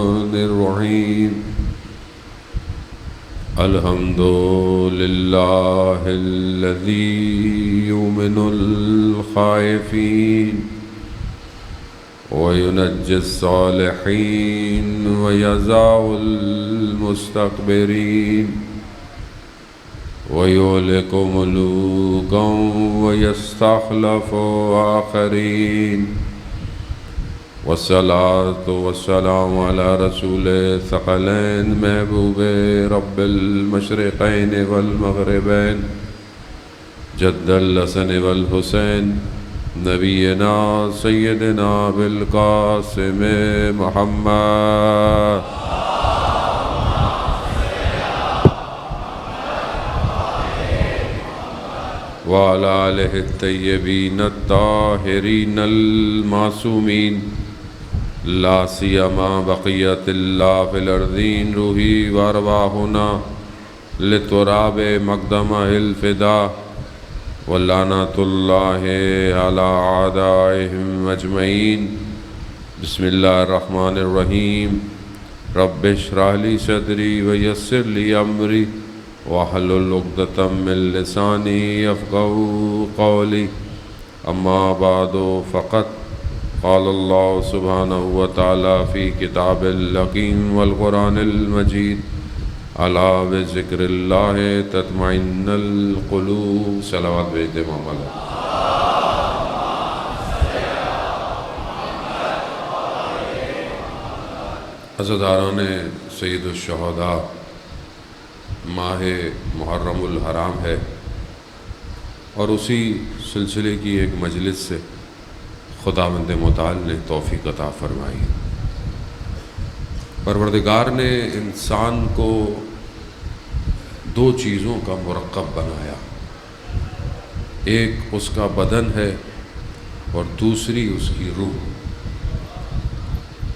الرحمن الرحيم الحمد لله الذي يؤمن الخائفين وينجي الصالحين ويزع المستكبرين ويهلك ملوكا ويستخلف آخرين والصلاة والسلام على رسول الثقلين محبوب رب المشرقين والمغربين جد الحسن والحسين نبينا سيدنا بالقاسم محمد وعلى آله الطيبين الطاهرين المعصومين لا سيما بقية الله في الأرضين روحي وأرواحنا لتراب مقدمه الفداء ولعنة الله على أعدائهم أجمعين. بسم الله الرحمن الرحيم. رب اشرح لي صدري ويسر لي أمري واحلل عقدة من لساني يفقهوا قولي. أما بعد فقد قال الله سبحانه وتعالى في كتاب الحكيم والقرآن المجيد ألا بذكر الله تطمئن القلوب. صلوات بھیجتے محمد. عزاداران سید الشہداء، ماہ محرم الحرام ہے اور اسی سلسلے کی ایک مجلس سے خداوند متعال نے توفیق عطا فرمائی. پروردگار نے انسان کو دو چیزوں کا مرکب بنایا، ایک اس کا بدن ہے اور دوسری اس کی روح،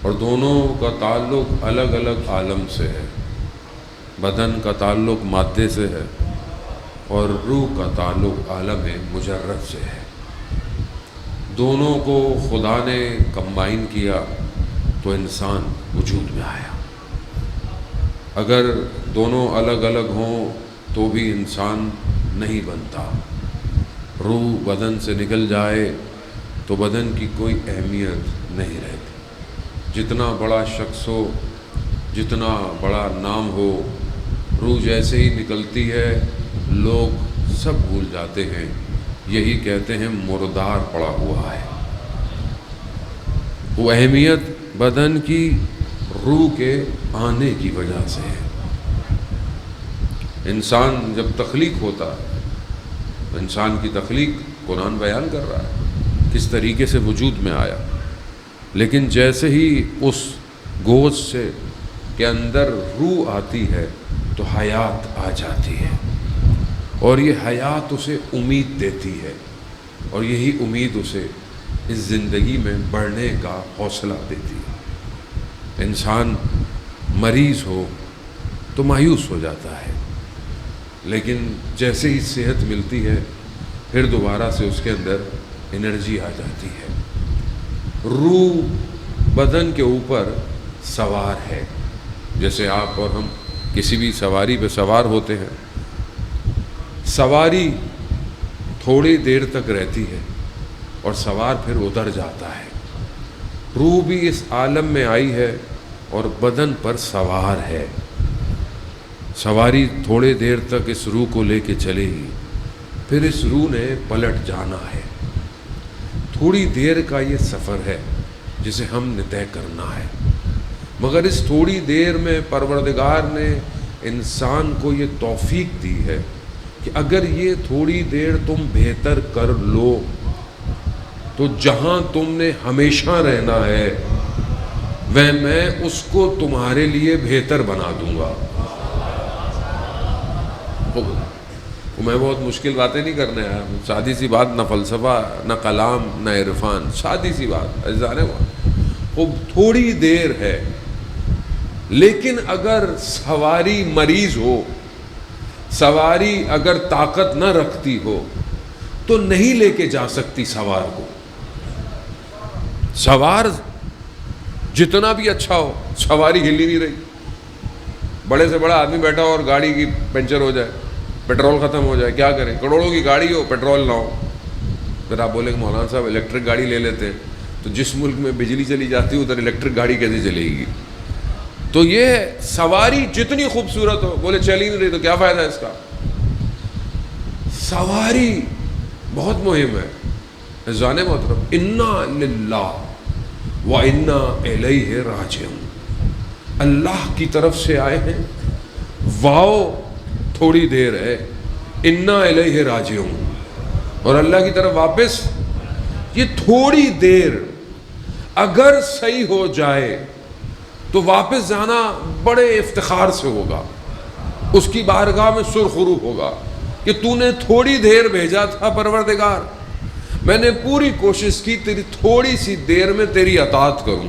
اور دونوں کا تعلق الگ الگ عالم سے ہے. بدن کا تعلق مادے سے ہے اور روح کا تعلق عالم مجرد سے ہے. دونوں کو خدا نے کمبائن کیا تو انسان وجود میں آیا. اگر دونوں الگ الگ ہوں تو بھی انسان نہیں بنتا. روح بدن سے نکل جائے تو بدن کی کوئی اہمیت نہیں رہتی. جتنا بڑا شخص ہو، جتنا بڑا نام ہو، روح جیسے ہی نکلتی ہے لوگ سب بھول جاتے ہیں. یہی کہتے ہیں مردار پڑا ہوا ہے. وہ اہمیت بدن کی روح کے آنے کی وجہ سے ہے. انسان جب تخلیق ہوتا ہے، انسان کی تخلیق قرآن بیان کر رہا ہے کس طریقے سے وجود میں آیا. لیکن جیسے ہی اس گوشت سے کے اندر روح آتی ہے تو حیات آ جاتی ہے، اور یہ حیات اسے امید دیتی ہے، اور یہی امید اسے اس زندگی میں بڑھنے کا حوصلہ دیتی ہے. انسان مریض ہو تو مایوس ہو جاتا ہے، لیکن جیسے ہی صحت ملتی ہے پھر دوبارہ سے اس کے اندر انرجی آ جاتی ہے. روح بدن کے اوپر سوار ہے. جیسے آپ اور ہم کسی بھی سواری پہ سوار ہوتے ہیں، سواری تھوڑی دیر تک رہتی ہے اور سوار پھر اتر جاتا ہے. روح بھی اس عالم میں آئی ہے اور بدن پر سوار ہے. سواری تھوڑے دیر تک اس روح کو لے کے چلے گی، پھر اس روح نے پلٹ جانا ہے. تھوڑی دیر کا یہ سفر ہے جسے ہم نے طے کرنا ہے، مگر اس تھوڑی دیر میں پروردگار نے انسان کو یہ توفیق دی ہے کہ اگر یہ تھوڑی دیر تم بہتر کر لو تو جہاں تم نے ہمیشہ رہنا ہے میں اس کو تمہارے لیے بہتر بنا دوں گا. میں بہت مشکل باتیں نہیں کرنے آیا، سادی سی بات، نہ فلسفہ نہ کلام نہ عرفان، سادی سی بات. وہ تھوڑی دیر ہے، لیکن اگر سواری مریض ہو، سواری اگر طاقت نہ رکھتی ہو تو نہیں لے کے جا سکتی سوار کو. سوار جتنا بھی اچھا ہو سواری ہل ہی نہیں رہی. بڑے سے بڑا آدمی بیٹھا ہو اور گاڑی کی پنچر ہو جائے, پیٹرول ختم ہو جائے, کیا کریں؟ کروڑوں کی گاڑی ہو, پیٹرول نہ ہو. پھر آپ بولیں کہ مولانا صاحب الیکٹرک گاڑی لے لیتے ہیں. تو جس ملک میں بجلی چلی جاتی ہے ادھر الیکٹرک گاڑی کیسے چلے گی؟ تو یہ سواری جتنی خوبصورت ہو, بولے چل ہی نہیں رہی تو کیا فائدہ ہے اس کا؟ سواری بہت مہم ہے. عزیزان محترم, انا للہ و انا الیہ راجعون, اللہ کی طرف سے آئے ہیں, واؤ تھوڑی دیر ہے, انا الیہ راجعون, اور اللہ کی طرف واپس. یہ تھوڑی دیر اگر صحیح ہو جائے تو واپس جانا بڑے افتخار سے ہوگا, اس کی بارگاہ میں سرخرو ہوگا کہ تو نے تھوڑی دیر بھیجا تھا پروردگار, میں نے پوری کوشش کی تیری تھوڑی سی دیر میں تیری اطاعت کروں.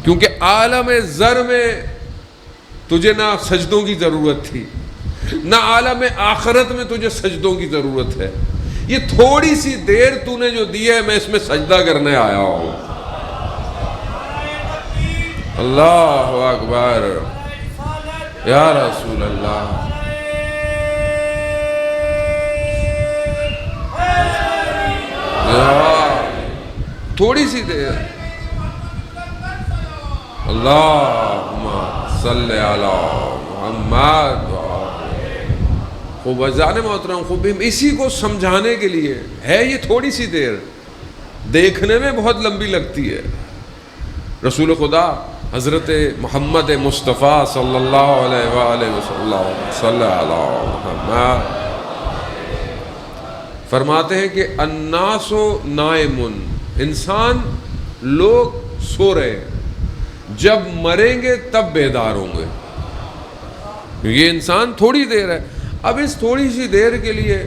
کیونکہ عالم زر میں تجھے نہ سجدوں کی ضرورت تھی, نہ عالم آخرت میں تجھے سجدوں کی ضرورت ہے. یہ تھوڑی سی دیر تو نے جو دی ہے, میں اس میں سجدہ کرنے آیا ہوں. اللہ اکبر, یا رسول اللہ. تھوڑی سی دیر. اللہم صلی علی محمد. خوب عزیزان محترم, خوب اسی کو سمجھانے کے لیے ہے یہ تھوڑی سی دیر, دیکھنے میں بہت لمبی لگتی ہے. رسول خدا حضرت محمد مصطفیٰ صلی اللہ علیہ وآلہ وسلم صلی اللہ محمد فرماتے ہیں کہ الناس نائمٌ, انسان لوگ سو رہے ہیں, جب مریں گے تب بیدار ہوں گے. یہ انسان تھوڑی دیر ہے. اب اس تھوڑی سی دیر کے لیے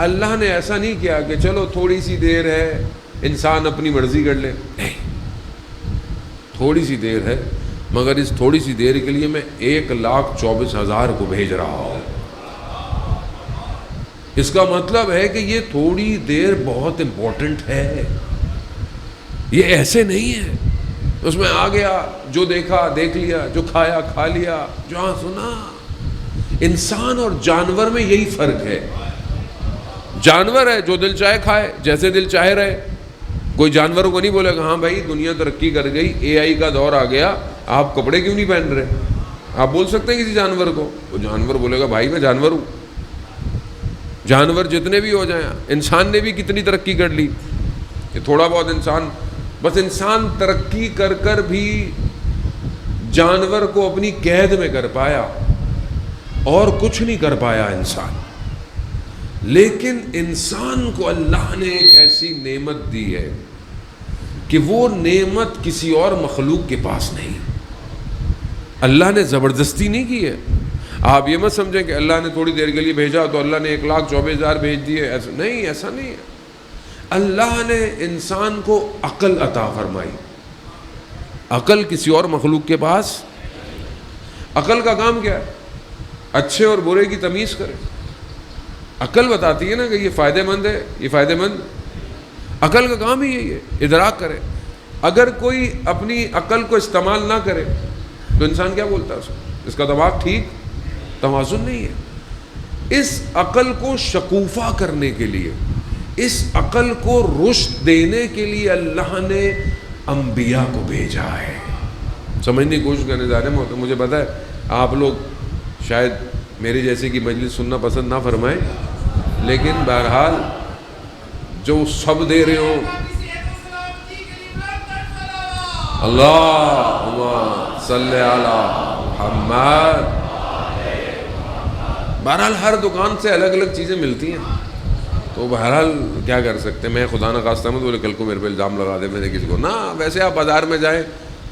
اللہ نے ایسا نہیں کیا کہ چلو تھوڑی سی دیر ہے انسان اپنی مرضی کر لے. نہیں, تھوڑی سی دیر ہے, مگر اس تھوڑی سی دیر کے لیے میں 1,24,000 کو بھیج رہا ہوں. اس کا مطلب ہے کہ یہ تھوڑی دیر بہت امپورٹنٹ ہے. یہ ایسے نہیں ہے اس میں آ گیا, جو دیکھا دیکھ لیا, جو کھایا کھا لیا, جہاں سنا. انسان اور جانور میں یہی فرق ہے. جانور ہے جو دل چاہے کھائے, جیسے دل چاہے رہے. کوئی جانوروں کو نہیں بولے گا ہاں بھائی دنیا ترقی کر گئی, اے آئی کا دور آ گیا, آپ کپڑے کیوں نہیں پہن رہے؟ آپ بول سکتے ہیں کسی جانور کو؟ وہ جانور بولے گا بھائی میں جانور ہوں. جانور جتنے بھی ہو جائیں, انسان نے بھی کتنی ترقی کر لی. کہ تھوڑا بہت انسان, بس انسان ترقی کر کر بھی جانور کو اپنی قید میں کر پایا, اور کچھ نہیں کر پایا انسان. لیکن انسان کو اللہ نے ایک ایسی نعمت دی ہے کہ وہ نعمت کسی اور مخلوق کے پاس نہیں. اللہ نے زبردستی نہیں کی ہے. آپ یہ مت سمجھیں کہ اللہ نے تھوڑی دیر کے لیے بھیجا تو اللہ نے 1,24,000 بھیج دیے. ایسا نہیں, ایسا نہیں ہے. اللہ نے انسان کو عقل عطا فرمائی. عقل کسی اور مخلوق کے پاس. عقل کا کام کیا ہے؟ اچھے اور برے کی تمیز کرے. عقل بتاتی ہے نا کہ یہ فائدہ مند ہے, یہ فائدہ مند. عقل کا کام ہی یہی ہے, ادراک کرے. اگر کوئی اپنی عقل کو استعمال نہ کرے تو انسان کیا بولتا ہے اس کا دماغ ٹھیک توازن نہیں ہے. اس عقل کو شکوفہ کرنے کے لیے, اس عقل کو رشد دینے کے لیے اللہ نے انبیاء کو بھیجا ہے. سمجھنے کی کوشش کرنے جا رہے ہیں. مجھے پتہ ہے آپ لوگ شاید میری جیسے کی مجلس سننا پسند نہ فرمائیں, لیکن بہرحال جو سب دے رہے ہوں اللہم صلی علی محمد. بہرحال ہر دکان سے الگ الگ چیزیں ملتی ہیں, تو بہرحال کیا کر سکتے ہیں. میں خدا نہ خواستہ مت بولے کل کو میرے پہ الزام لگا دے میں نے کسی کو. نہ, ویسے آپ بازار میں جائیں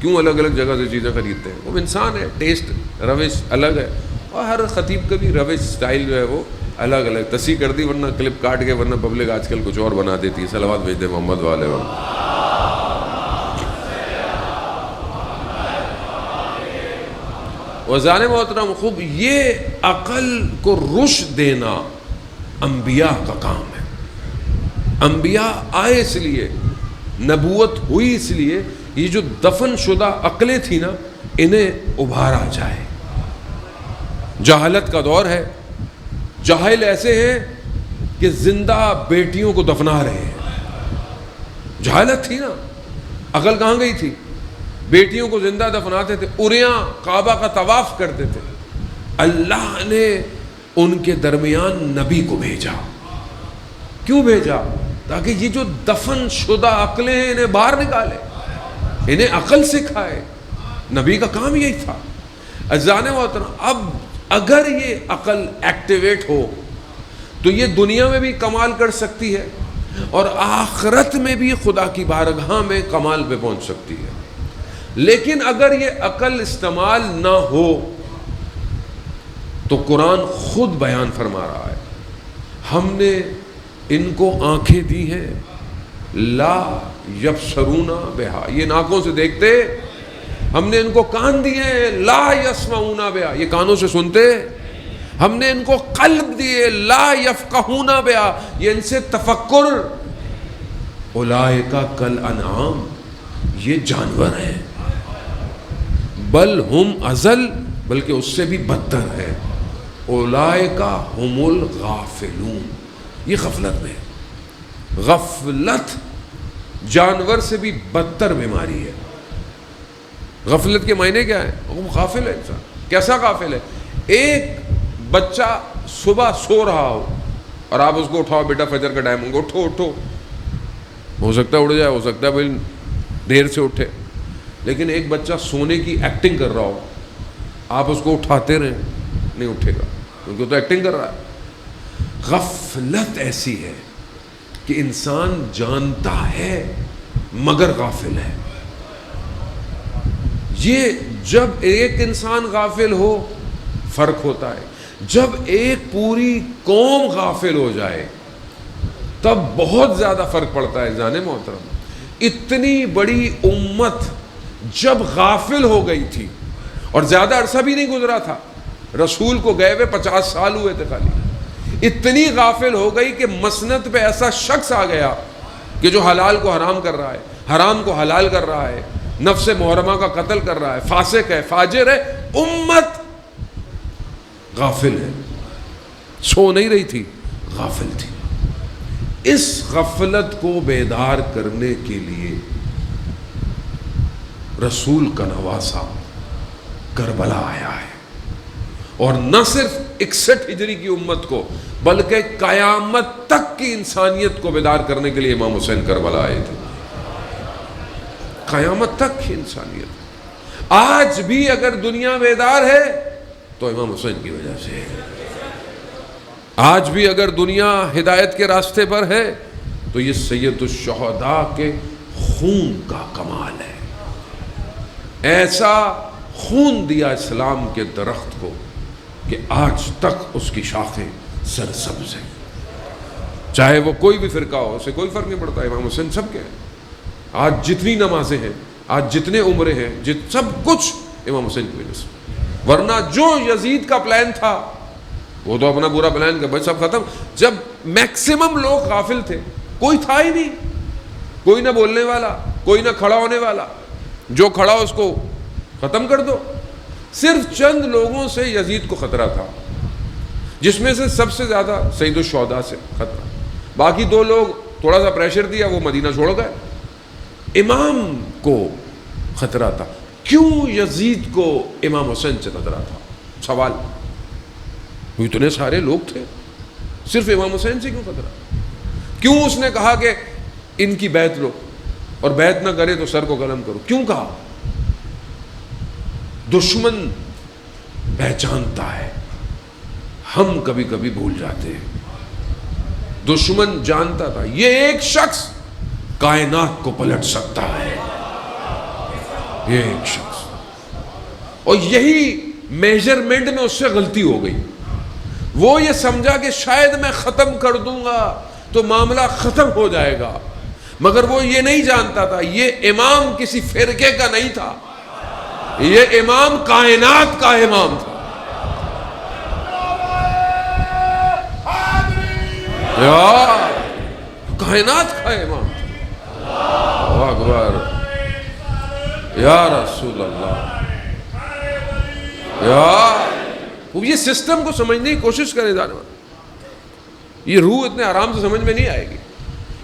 کیوں الگ الگ جگہ سے چیزیں خریدتے ہیں؟ وہ انسان ہے, ٹیسٹ روش الگ ہے, اور ہر خطیب کا بھی روش سٹائل جو ہے وہ الگ الگ. تصحیح کر دی ورنہ کلپ کاٹ کے, ورنہ پبلک آج کل کچھ اور بنا دیتی ہے. صلوات بھیج دے محمد والے وسلم. وزان محترم, خوب یہ عقل کو رشد دینا انبیاء کا کام ہے. انبیاء آئے اس لیے, نبوت ہوئی اس لیے یہ جو دفن شدہ عقلیں تھیں نا انہیں ابھارا جائے. جہالت کا دور ہے، جاہل ایسے ہیں کہ زندہ بیٹیوں کو دفنا رہے ہیں. جہالت تھی نا، عقل کہاں گئی تھی؟ بیٹیوں کو زندہ دفناتے تھے، اریاں کعبہ کا طواف کرتے تھے. اللہ نے ان کے درمیان نبی کو بھیجا. کیوں بھیجا؟ تاکہ یہ جو دفن شدہ عقلیں ہیں انہیں باہر نکالے، انہیں عقل سکھائے. نبی کا کام یہی تھا. عزیزان محترم، اب اگر یہ عقل ایکٹیویٹ ہو تو یہ دنیا میں بھی کمال کر سکتی ہے اور آخرت میں بھی خدا کی بارگاہ میں کمال پہ پہنچ سکتی ہے. لیکن اگر یہ عقل استعمال نہ ہو تو قرآن خود بیان فرما رہا ہے، ہم نے ان کو آنکھیں دی ہیں لا یبصرون بہا، یہ ناکوں سے دیکھتے. ہم نے ان کو کان دیے ہیں لا یسمعون بہا، یہ کانوں سے سنتے. ہم نے ان کو قلب دیے لا یفقہون بہا، یہ ان سے تفکر. اولئک کالانعام، یہ جانور ہیں. بل ہم اضل، بلکہ اس سے بھی بدتر ہے. اولئک ہم الغافلون، یہ غفلت میں ہے. غفلت جانور سے بھی بدتر بیماری ہے. غفلت کے معنی کیا ہے؟ وہ غافل ہے انسان. کیسا غافل ہے؟ ایک بچہ صبح سو رہا ہو اور آپ اس کو اٹھاؤ، بیٹا فجر کا ٹائم ہوگا، اٹھو اٹھو. ہو سکتا ہے اڑ جائے، ہو سکتا ہے بھائی دیر سے اٹھے. لیکن ایک بچہ سونے کی ایکٹنگ کر رہا ہو، آپ اس کو اٹھاتے رہیں، نہیں اٹھے گا کیونکہ وہ تو ایکٹنگ کر رہا ہے. غفلت ایسی ہے کہ انسان جانتا ہے مگر غافل ہے. یہ جب ایک انسان غافل ہو فرق ہوتا ہے، جب ایک پوری قوم غافل ہو جائے تب بہت زیادہ فرق پڑتا ہے. جانے محترم، اتنی بڑی امت جب غافل ہو گئی تھی اور زیادہ عرصہ بھی نہیں گزرا تھا، رسول کو گئے ہوئے 50 سال ہوئے تھے خالی، اتنی غافل ہو گئی کہ مسند پہ ایسا شخص آ گیا کہ جو حلال کو حرام کر رہا ہے، حرام کو حلال کر رہا ہے، نفس محرمہ کا قتل کر رہا ہے، فاسق ہے، فاجر ہے. امت غافل ہے، سو نہیں رہی تھی، غافل تھی. اس غفلت کو بیدار کرنے کے لیے رسول کا نواسا کربلا آیا ہے. اور نہ صرف 61 ہجری کی امت کو بلکہ قیامت تک کی انسانیت کو بیدار کرنے کے لیے امام حسین کربلا آئے تھے. قیامت تک کی انسانیت. آج بھی اگر دنیا بیدار ہے تو امام حسین کی وجہ سے ہے. آج بھی اگر دنیا ہدایت کے راستے پر ہے تو یہ سید الشہداء کے خون کا کمال ہے. ایسا خون دیا اسلام کے درخت کو کہ آج تک اس کی شاخیں سرسبز ہیں. چاہے وہ کوئی بھی فرقہ ہو، اسے کوئی فرق نہیں پڑتا. امام حسین سب کے ہیں. آج جتنی نمازیں ہیں، آج جتنے عمرے ہیں، سب کچھ امام حسین کی وجہ سے. ورنہ جو یزید کا پلان تھا وہ تو اپنا برا پلان کر بھائی سب ختم. جب میکسیمم لوگ غافل تھے، کوئی تھا ہی نہیں، کوئی نہ بولنے والا، کوئی نہ کھڑا ہونے والا. جو کھڑا اس کو ختم کر دو. صرف چند لوگوں سے یزید کو خطرہ تھا، جس میں سے سب سے زیادہ سید الشہداء سے خطرہ. باقی 2 لوگ تھوڑا سا پریشر دیا، وہ مدینہ چھوڑ گئے. امام کو خطرہ تھا. کیوں یزید کو امام حسین سے خطرہ تھا؟ سوال. وہ اتنے سارے لوگ تھے، صرف امام حسین سے کیوں خطرہ؟ کیوں اس نے کہا کہ ان کی بیعت لو اور بیعت نہ کرے تو سر کو قلم کرو؟ کیوں کہا؟ دشمن پہچانتا ہے، ہم کبھی کبھی بھول جاتے ہیں. دشمن جانتا تھا یہ ایک شخص کائنات کو پلٹ سکتا ہے، یہ ایک شخص. اور یہی میجرمنٹ میں اس سے غلطی ہو گئی. وہ یہ سمجھا کہ شاید میں ختم کر دوں گا تو معاملہ ختم ہو جائے گا، مگر وہ یہ نہیں جانتا تھا یہ امام کسی فرقے کا نہیں تھا، یہ امام کائنات کا امام تھا. کائنات کا امام تھا. اللہ اکبر. یا رسول اللہ، وہ یہ سسٹم کو سمجھنے کی کوشش کرے جانور. یہ روح اتنے آرام سے سمجھ میں نہیں آئے گی.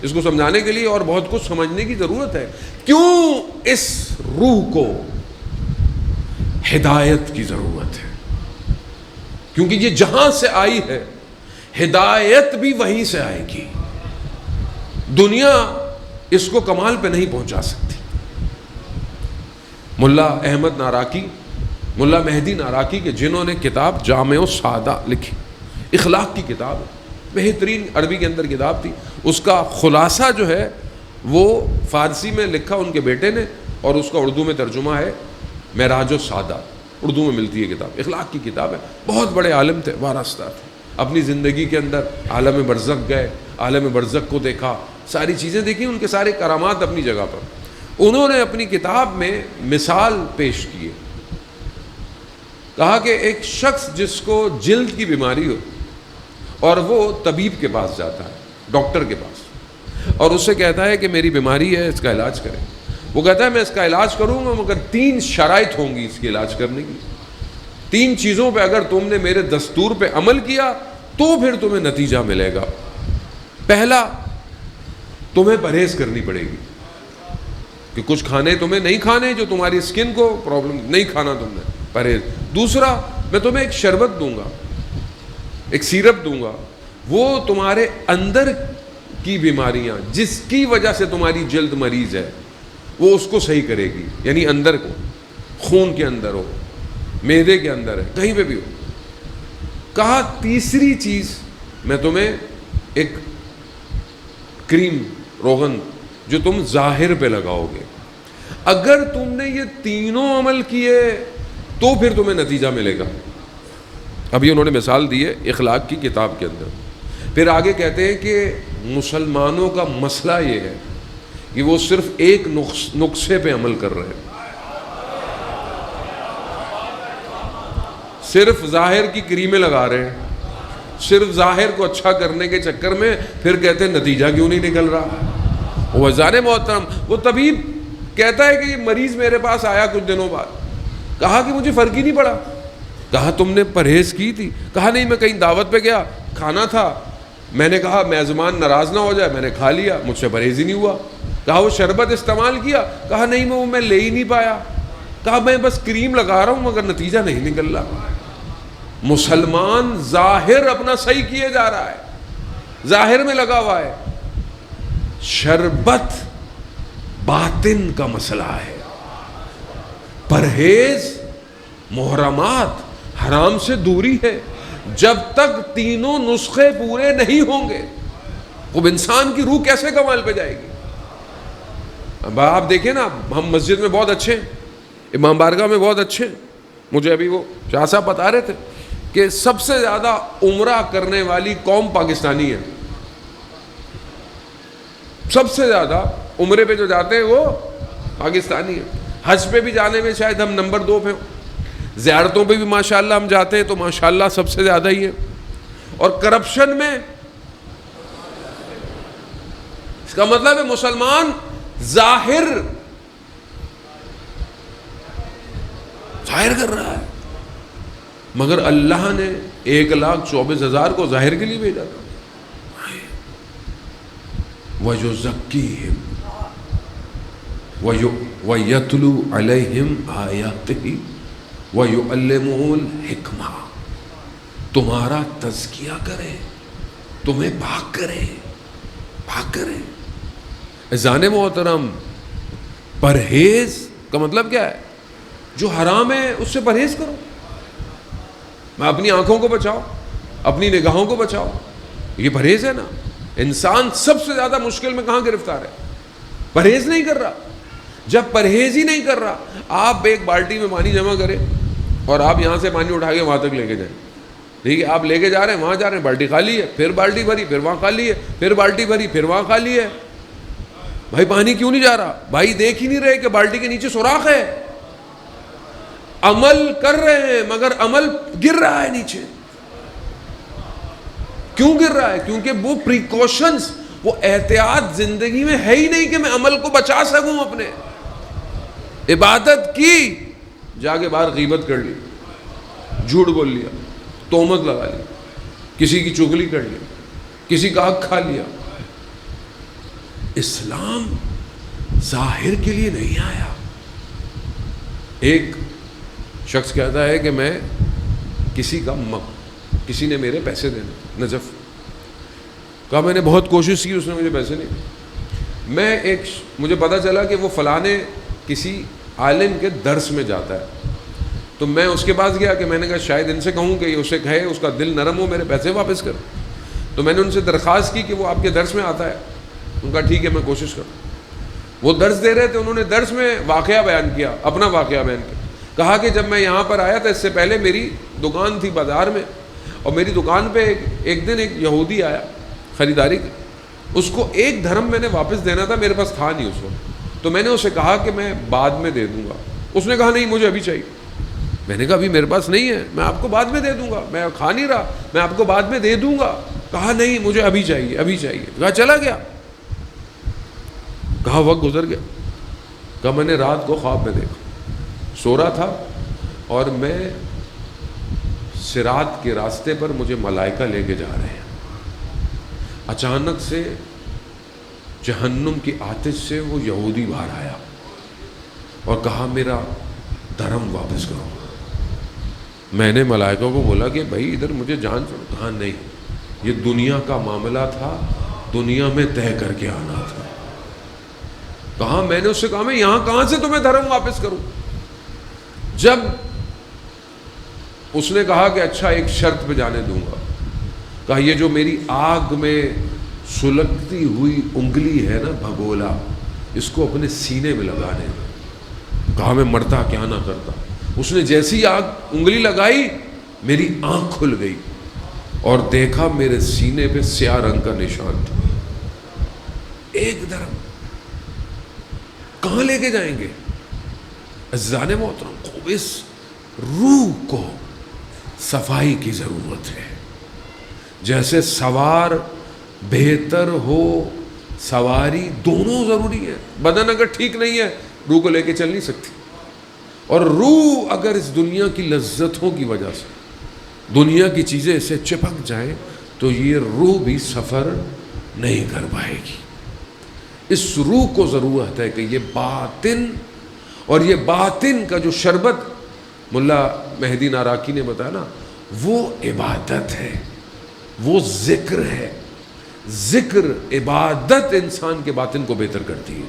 اس کو سمجھانے کے لیے اور بہت کچھ سمجھنے کی ضرورت ہے. کیوں اس روح کو ہدایت کی ضرورت ہے؟ کیونکہ یہ جہاں سے آئی ہے ہدایت بھی وہیں سے آئے گی. دنیا اس کو کمال پہ نہیں پہنچا سکتی. ملا احمد ناراکی، ملا مہدی ناراکی کے جنہوں نے کتاب جامع السعادہ لکھی، اخلاق کی کتاب ہے، بہترین عربی کے اندر کتاب تھی. اس کا خلاصہ جو ہے وہ فارسی میں لکھا ان کے بیٹے نے، اور اس کا اردو میں ترجمہ ہے معراج السعادہ. اردو میں ملتی ہے کتاب، اخلاق کی کتاب ہے. بہت بڑے عالم تھے، وارستہ تھے. اپنی زندگی کے اندر عالم برزخ گئے، عالم برزخ کو دیکھا، ساری چیزیں دیکھی، ان کے سارے کرامات اپنی جگہ پر. انہوں نے اپنی کتاب میں مثال پیش کی، کہا کہ ایک شخص جس کو جلد کی بیماری ہو اور وہ طبیب کے پاس جاتا ہے، ڈاکٹر کے پاس، اور اس سے کہتا ہے کہ میری بیماری ہے، اس کا علاج کریں. وہ کہتا ہے میں اس کا علاج کروں گا مگر 3 شرائط ہوں گی اس کے علاج کرنے کی. 3 چیزوں پہ اگر تم نے میرے دستور پہ عمل کیا تو پھر تمہیں نتیجہ ملے گا. پہلا، تمہیں پرہیز کرنی پڑے گی کہ کچھ کھانے تمہیں نہیں کھانے جو تمہاری اسکن کو پرابلم نہیں کھانا تم نے، پرہیز. دوسرا، میں تمہیں ایک شربت دوں گا، ایک سیرپ دوں گا، وہ تمہارے اندر کی بیماریاں جس کی وجہ سے تمہاری جلد مریض ہے وہ اس کو صحیح کرے گی. یعنی اندر کو، خون کے اندر ہو، معدے کے اندر ہے، کہیں پہ بھی ہو. کہا تیسری چیز، میں تمہیں ایک کریم، روغن جو تم ظاہر پہ لگاؤ گے، اگر تم نے یہ تینوں عمل کیے تو پھر تمہیں نتیجہ ملے گا. ابھی انہوں نے مثال دی ہے اخلاق کی کتاب کے اندر. پھر آگے کہتے ہیں کہ مسلمانوں کا مسئلہ یہ ہے کہ وہ صرف ایک نقصے پہ عمل کر رہے ہیں، صرف ظاہر کی کریمیں لگا رہے ہیں، صرف ظاہر کو اچھا کرنے کے چکر میں پھر کہتے ہیں نتیجہ کیوں نہیں نکل رہا. وزان محترم، وہ طبیب کہتا ہے کہ یہ مریض میرے پاس آیا کچھ دنوں بعد، کہا کہ مجھے فرق ہی نہیں پڑا. کہا تم نے پرہیز کی تھی؟ کہا نہیں، میں کہیں دعوت پہ گیا، کھانا تھا، میں نے کہا میزبان ناراض نہ ہو جائے، میں نے کھا لیا، مجھ سے پرہیز ہی نہیں ہوا. کہا وہ شربت استعمال کیا؟ کہا نہیں، وہ میں لے ہی نہیں پایا. کہا میں بس کریم لگا رہا ہوں مگر نتیجہ نہیں نکل رہا. مسلمان ظاہر اپنا صحیح کیے جا رہا ہے، ظاہر میں لگا ہوا ہے. شربت باطن کا مسئلہ ہے. پرہیز، محرمات، حرام سے دوری ہے. جب تک تینوں نسخے پورے نہیں ہوں گے اب انسان کی روح کیسے کمال پہ جائے گی؟ اب آپ دیکھیں نا، ہم مسجد میں بہت اچھے ہیں، امام بارگاہ میں بہت اچھے ہیں. مجھے ابھی وہ شاہ صاحب بتا رہے تھے کہ سب سے زیادہ عمرہ کرنے والی قوم پاکستانی ہے. سب سے زیادہ عمرے پہ جو جاتے ہیں وہ پاکستانی ہیں. حج پہ بھی جانے میں شاید ہم نمبر 2 پہ، زیارتوں پہ بھی ماشاءاللہ ہم جاتے ہیں تو ماشاءاللہ سب سے زیادہ ہی ہے. اور کرپشن میں، اس کا مطلب ہے مسلمان ظاہر کر رہا ہے مگر اللہ نے 1,24,000 کو ظاہر کے لیے بھیجا تھا. وَيُزَكِّيهِمْ وَيَتْلُو عَلَيْهِمْ آيَاتِهِ وَيُعَلِّمُهُ الْحِكْمَةَ. تمہارا تزکیہ کرے، تمہیں پاک کرے، پاک کرے. اذان محترم، پرہیز کا مطلب کیا ہے؟ جو حرام ہے اس سے پرہیز کرو. میں اپنی آنکھوں کو بچاؤ، اپنی نگاہوں کو بچاؤ، یہ پرہیز ہے نا. انسان سب سے زیادہ مشکل میں کہاں گرفتار ہے؟ پرہیز نہیں کر رہا. جب پرہیز ہی نہیں کر رہا، آپ ایک بالٹی میں پانی جمع کریں اور آپ یہاں سے پانی اٹھا کے وہاں تک لے کے جائیں، ٹھیک ہے؟ آپ لے کے جا رہے ہیں، وہاں جا رہے ہیں، بالٹی خالی ہے، پھر بالٹی بھری، پھر وہاں خالی ہے، پھر بالٹی بھری، پھر وہاں خالی ہے. بھائی پانی کیوں نہیں جا رہا؟ بھائی دیکھ ہی نہیں رہے کہ بالٹی کے نیچے سوراخ ہے. عمل کر رہے ہیں مگر عمل گر رہا ہے نیچے. کیوں گر رہا ہے؟ کیونکہ وہ پریکاشنز، وہ احتیاط زندگی میں ہے ہی نہیں کہ میں عمل کو بچا سکوں اپنے. عبادت کی، جا کے باہر غیبت کر لی، جھوٹ بول لیا، تہمت لگا لی، کسی کی چغلی کر لی، کسی کا حق کھا لیا۔ اسلام ظاہر کے لیے نہیں آیا۔ ایک شخص کہتا ہے کہ میں کسی نے میرے پیسے دینے، نجف کہا میں نے بہت کوشش کی، اس نے مجھے پیسے نہیں دیے۔ مجھے پتا چلا کہ وہ فلانے کسی عالم کے درس میں جاتا ہے، تو میں اس کے پاس گیا کہ میں نے کہا شاید ان سے کہوں کہ اسے کہے اس کا دل نرم ہو، میرے پیسے واپس کر۔ تو میں نے ان سے درخواست کی کہ وہ آپ کے درس میں آتا ہے، ان کا ٹھیک ہے میں کوشش کروں۔ وہ درس دے رہے تھے، انہوں نے درس میں واقعہ بیان کیا، اپنا واقعہ بیان کیا، کہا کہ جب میں یہاں پر آیا تھا اس سے پہلے میری دکان تھی بازار میں، اور میری دکان پہ ایک دن ایک یہودی آیا خریداری کی، اس کو 1 درہم میں نے واپس دینا تھا، میرے پاس تھا نہیں اس وقت، تو میں نے اسے کہا کہ میں بعد میں دے دوں گا۔ اس نے کہا نہیں مجھے ابھی چاہیے۔ میں نے کہا ابھی میرے پاس نہیں ہے، میں آپ کو بعد میں دے دوں گا، میں کھا نہیں رہا، میں آپ کو بعد میں دے دوں گا۔ کہا نہیں مجھے ابھی چاہیے، ابھی چاہیے۔ کہا چلا گیا۔ کہا وقت گزر گیا۔ کہا میں نے رات کو خواب میں دیکھا، سو رہا تھا اور میں صراط کے راستے پر مجھے ملائکہ لے کے جا رہے ہیں، اچانک سے جہنم کی آتش سے وہ یہودی باہر آیا اور کہا میرا درہم واپس کرو۔ میں نے ملائکہ کو بولا کہ بھائی ادھر مجھے جان چھوڑو۔ کہا نہیں، یہ دنیا کا معاملہ تھا، دنیا میں طے کر کے آنا تھا۔ کہا میں نے اس سے کہا میں یہاں کہاں سے تمہیں درہم واپس کروں؟ جب اس نے کہا کہ اچھا ایک شرط پہ جانے دوں گا، کہا یہ جو میری آگ میں سلگتی ہوئی انگلی ہے نا بھگولا، اس کو اپنے سینے میں لگانے دو۔ کہا میں مرتا کیا نہ کرتا۔ اس نے جیسی انگلی لگائی میری آنکھ کھل گئی اور دیکھا میرے سینے پہ سیاہ رنگ کا نشان تھا۔ 1 درہم کہاں لے کے جائیں گے؟ عزیزان محترم، خوب اس روح کو صفائی کی ضرورت ہے۔ جیسے سوار بہتر ہو، سواری دونوں ضروری ہے۔ بدن اگر ٹھیک نہیں ہے روح کو لے کے چل نہیں سکتی، اور روح اگر اس دنیا کی لذتوں کی وجہ سے دنیا کی چیزیں اسے چپک جائیں تو یہ روح بھی سفر نہیں کر پائے گی۔ اس روح کو ضرورت ہے کہ یہ باطن، اور یہ باطن کا جو شربت ملا مہدی ناراکی نے بتایا نا، وہ عبادت ہے، وہ ذکر ہے۔ ذکر عبادت انسان کے باطن کو بہتر کرتی ہے۔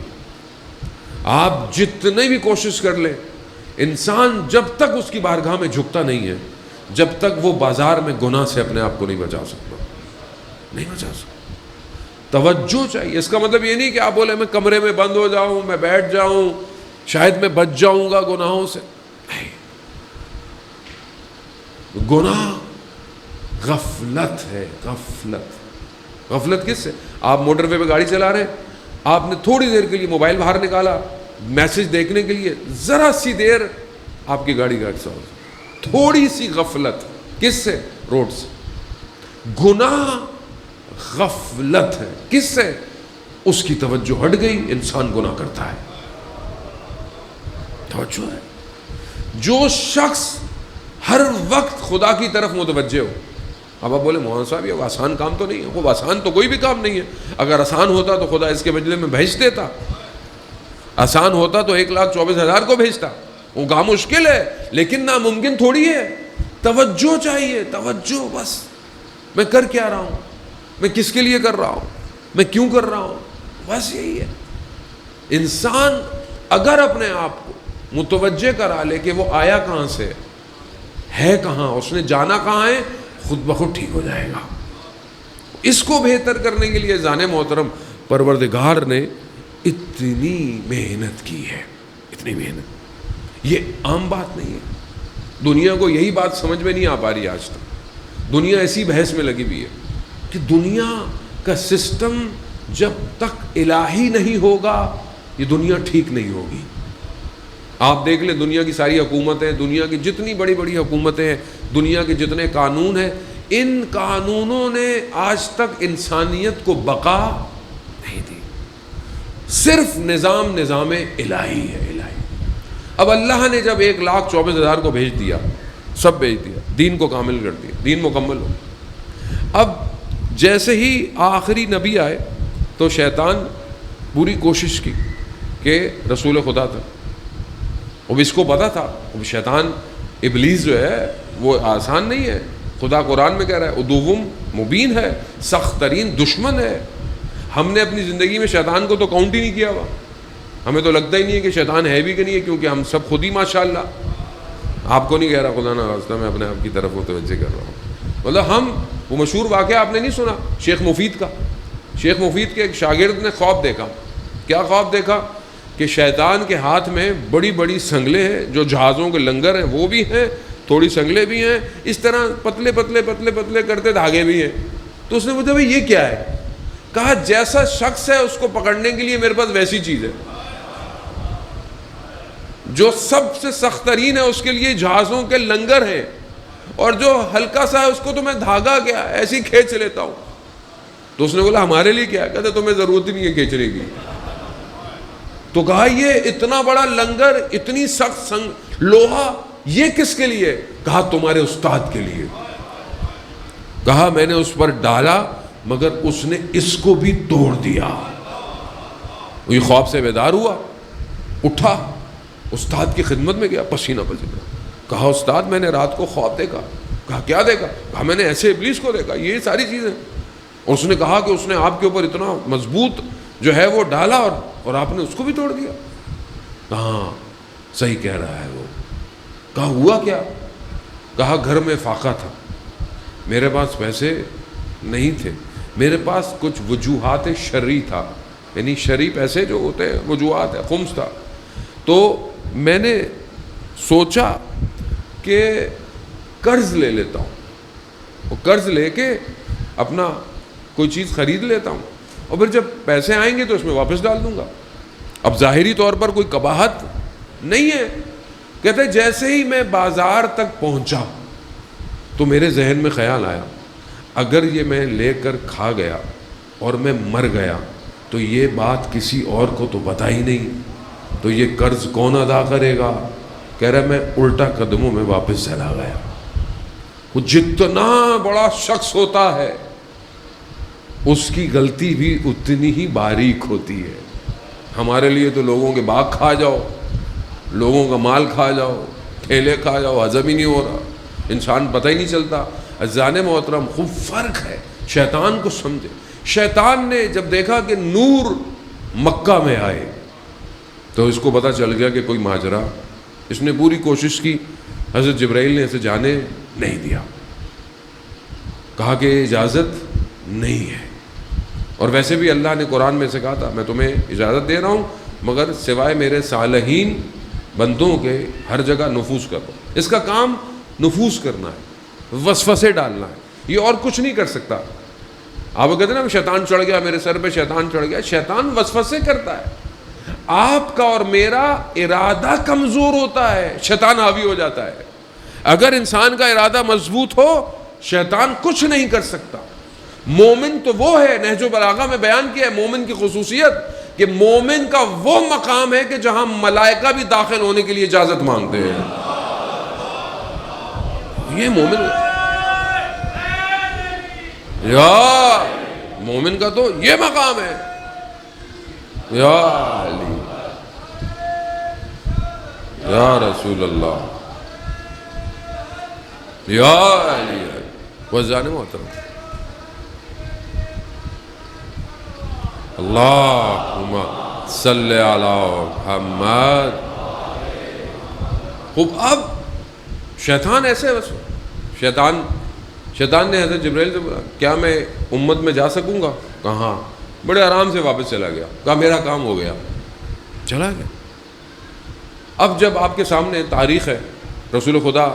آپ جتنے بھی کوشش کر لیں، انسان جب تک اس کی بارگاہ میں جھکتا نہیں ہے، جب تک وہ بازار میں گناہ سے اپنے آپ کو نہیں بچا سکتا، نہیں بچا سکتا۔ توجہ چاہیے۔ اس کا مطلب یہ نہیں کہ آپ بولے میں کمرے میں بند ہو جاؤں، میں بیٹھ جاؤں، شاید میں بچ جاؤں گا گناہوں سے۔ نہیں، گناہ غفلت ہے، غفلت۔ غفلت کس سے؟ آپ موٹر وے پہ گاڑی چلا رہے ہیں، آپ نے تھوڑی دیر کے لیے موبائل باہر نکالا میسج دیکھنے کے لیے، ذرا سی دیر آپ کی گاڑی کا حادثہ ہو، تھوڑی سی غفلت۔ کس سے؟ روڈ سے۔ گناہ غفلت ہے۔ کس سے؟ اس کی توجہ ہٹ گئی، انسان گناہ کرتا ہے۔ توجہ ہے۔ جو شخص ہر وقت خدا کی طرف متوجہ ہو۔ اب آپ بولے مولانا صاحب یہ آسان کام تو نہیں ہے۔ وہ آسان تو کوئی بھی کام نہیں ہے۔ اگر آسان ہوتا تو خدا اس کے بدلے میں بھیج دیتا، آسان ہوتا تو 1,24,000 کو بھیجتا۔ وہ کام مشکل ہے لیکن ناممکن تھوڑی ہے۔ توجہ چاہیے، توجہ۔ بس میں کر کیا رہا ہوں، میں کس کے لیے کر رہا ہوں، میں کیوں کر رہا ہوں، بس یہی ہے۔ انسان اگر اپنے آپ کو متوجہ کرا لے کہ وہ آیا کہاں سے ہے، کہاں اس نے جانا کہاں ہے، خود بخود ٹھیک ہو جائے گا۔ اس کو بہتر کرنے کے لیے جانے محترم پروردگار نے اتنی محنت کی ہے، اتنی محنت۔ یہ عام بات نہیں ہے۔ دنیا کو یہی بات سمجھ میں نہیں آ پا رہی آج تک۔ دنیا ایسی بحث میں لگی ہوئی ہے کہ دنیا کا سسٹم جب تک الہی نہیں ہوگا یہ دنیا ٹھیک نہیں ہوگی۔ آپ دیکھ لیں دنیا کی ساری حکومتیں، دنیا کی جتنی بڑی بڑی حکومتیں ہیں، دنیا کے جتنے قانون ہیں، ان قانونوں نے آج تک انسانیت کو بقا نہیں دی۔ صرف نظام الہی ہے، الہی۔ اب اللہ نے جب 1,24,000 کو بھیج دیا، سب بھیج دیا، دین کو کامل کر دیا، دین مکمل ہو. اب جیسے ہی آخری نبی آئے تو شیطان پوری کوشش کی کہ رسول خدا تھا. اب اس کو پتا تھا اب شیطان ابلیس جو ہے وہ آسان نہیں ہے. خدا قرآن میں کہہ رہا ہے عدوم مبین ہے، سخت ترین دشمن ہے. ہم نے اپنی زندگی میں شیطان کو تو کاؤنٹ ہی نہیں کیا ہوا، ہمیں تو لگتا ہی نہیں ہے کہ شیطان ہے بھی کہ نہیں ہے، کیونکہ ہم سب خود ہی ماشاءاللہ. آپ کو نہیں کہہ رہا خدا نہ راستہ، میں اپنے آپ کی طرف متوجہ کر رہا ہوں. مطلب ہم وہ مشہور واقعہ آپ نے نہیں سنا شیخ مفید کا؟ شیخ مفید کے ایک شاگرد نے خواب دیکھا. کیا خواب دیکھا؟ کہ شیطان کے ہاتھ میں بڑی بڑی سنگلیں ہیں، جو جہازوں کے لنگر ہیں وہ بھی ہیں، تھوڑی سنگلیں بھی ہیں، اس طرح پتلے پتلے پتلے پتلے کرتے دھاگے بھی ہیں. تو اس نے پوچھا بھائی یہ کیا ہے؟ کہا جیسا شخص ہے اس کو پکڑنے کے لیے میرے پاس ویسی چیز ہے. جو سب سے سخت ترین ہے اس کے لیے جہازوں کے لنگر ہیں، اور جو ہلکا سا ہے اس کو تو میں دھاگا کیا ایسے ہی کھینچ لیتا ہوں. تو اس نے بولا ہمارے لیے کیا ہے؟ کہتے تمہیں ضرورت ہی نہیں ہے کھینچنے کی. تو کہا یہ اتنا بڑا لنگر، اتنی سخت لوہا، یہ کس کے لیے؟ کہا تمہارے استاد کے لیے. کہا میں نے اس پر ڈالا مگر اس نے اس کو بھی توڑ دیا. یہ خواب سے بیدار ہوا، اٹھا، استاد کی خدمت میں گیا پسینہ پسینہ. کہا استاد میں نے رات کو خواب دیکھا. کہا کیا دیکھا؟ کہا میں نے ایسے ابلیس کو دیکھا، یہ ساری چیزیں. اور اس نے کہا کہ اس نے آپ کے اوپر اتنا مضبوط جو ہے وہ ڈالا اور آپ نے اس کو بھی توڑ دیا. ہاں صحیح کہہ رہا ہے وہ. کہا ہوا کیا؟ کہا گھر میں فاقہ تھا، میرے پاس پیسے نہیں تھے، میرے پاس کچھ وجوہات شرعی تھا، یعنی شرعی پیسے جو ہوتے ہیں وجوہات ہے، خمس تھا. تو میں نے سوچا کہ قرض لے لیتا ہوں، اور قرض لے کے اپنا کوئی چیز خرید لیتا ہوں، اور پھر جب پیسے آئیں گے تو اس میں واپس ڈال دوں گا. اب ظاہری طور پر کوئی قباحت نہیں ہے. کہتے جیسے ہی میں بازار تک پہنچا تو میرے ذہن میں خیال آیا اگر یہ میں لے کر کھا گیا اور میں مر گیا تو یہ بات کسی اور کو تو پتہ ہی نہیں، تو یہ قرض کون ادا کرے گا؟ کہہ رہا میں الٹا قدموں میں واپس چلا گیا. وہ جتنا بڑا شخص ہوتا ہے اس کی غلطی بھی اتنی ہی باریک ہوتی ہے. ہمارے لیے تو لوگوں کے باغ کھا جاؤ، لوگوں کا مال کھا جاؤ، ٹھیلے کھا جاؤ، ہضم ہی نہیں ہو رہا، انسان پتہ ہی نہیں چلتا. عزیزان محترم خوب فرق ہے. شیطان کو سمجھے. شیطان نے جب دیکھا کہ نور مکہ میں آئے تو اس کو پتہ چل گیا کہ کوئی ماجرا. اس نے پوری کوشش کی، حضرت جبرائیل نے اسے جانے نہیں دیا، کہا کہ اجازت نہیں ہے. اور ویسے بھی اللہ نے قرآن میں سے کہا تھا میں تمہیں اجازت دے رہا ہوں مگر سوائے میرے صالحین بندوں کے ہر جگہ نفوذ کرو. اس کا کام نفوذ کرنا ہے، وسوسے ڈالنا ہے، یہ اور کچھ نہیں کر سکتا. آپ کہتے ہیں نا شیطان چڑھ گیا میرے سر پہ، شیطان چڑھ گیا. شیطان وسوسے کرتا ہے. آپ کا اور میرا ارادہ کمزور ہوتا ہے، شیطان حاوی ہو جاتا ہے. اگر انسان کا ارادہ مضبوط ہو شیطان کچھ نہیں کر سکتا. مومن تو وہ ہے، نہج البلاغہ میں بیان کیا ہے مومن کی خصوصیت کہ مومن کا وہ مقام ہے کہ جہاں ملائکہ بھی داخل ہونے کے لیے اجازت مانگتے ہیں. یہ مومن یا مومن کا تو یہ مقام ہے. یا علی، یا رسول اللہ، یا علی. وزان محترم اللہم صلی علی محمد. خوب. اب شیطان ایسے بس شیطان نے حضرت جبرائیل سے بولا کیا میں امت میں جا سکوں گا؟ کہاں. بڑے آرام سے واپس چلا گیا. کہا میرا کام ہو گیا، چلا گیا. اب جب آپ کے سامنے تاریخ ہے، رسول خدا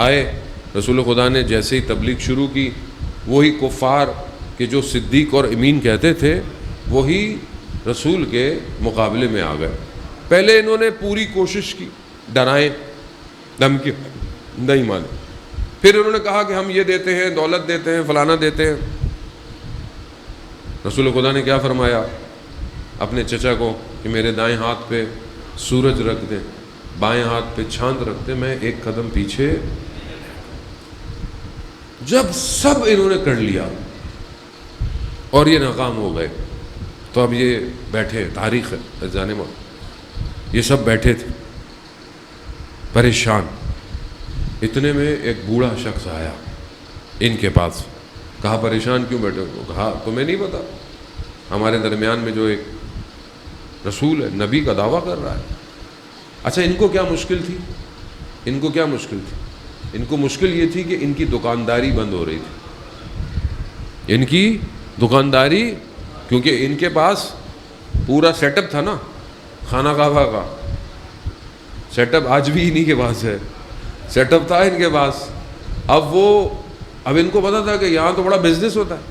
آئے، رسول خدا نے جیسے ہی تبلیغ شروع کی وہی کفار کہ جو صدیق اور امین کہتے تھے وہی رسول کے مقابلے میں آ گئے. پہلے انہوں نے پوری کوشش کی، ڈرائیں، دھمکی، نہیں مانے. پھر انہوں نے کہا کہ ہم یہ دیتے ہیں، دولت دیتے ہیں، فلانا دیتے ہیں. رسول خدا نے کیا فرمایا اپنے چچا کو کہ میرے دائیں ہاتھ پہ سورج رکھ دیں. بائیں ہاتھ پہ چھاند رکھتے میں ایک قدم پیچھے. جب سب انہوں نے کر لیا اور یہ ناکام ہو گئے تو اب یہ بیٹھے, تاریخ ہے جانے میں, یہ سب بیٹھے تھے پریشان. اتنے میں ایک بوڑھا شخص آیا ان کے پاس. کہا پریشان کیوں بیٹھے ہو؟ کہا تمہیں نہیں پتا ہمارے درمیان میں جو ایک رسول ہے, نبی کا دعویٰ کر رہا ہے. اچھا ان کو کیا مشکل تھی؟ ان کو کیا مشکل تھی؟ ان کو مشکل یہ تھی کہ ان کی دکانداری بند ہو رہی تھی. ان کی دکانداری, کیونکہ ان کے پاس پورا سیٹ اپ تھا نا, خانہ کعبہ کا سیٹ اپ آج بھی انہی کے پاس ہے, سیٹ اپ تھا ان کے پاس. اب ان کو پتا تھا کہ یہاں تو بڑا بزنس ہوتا ہے,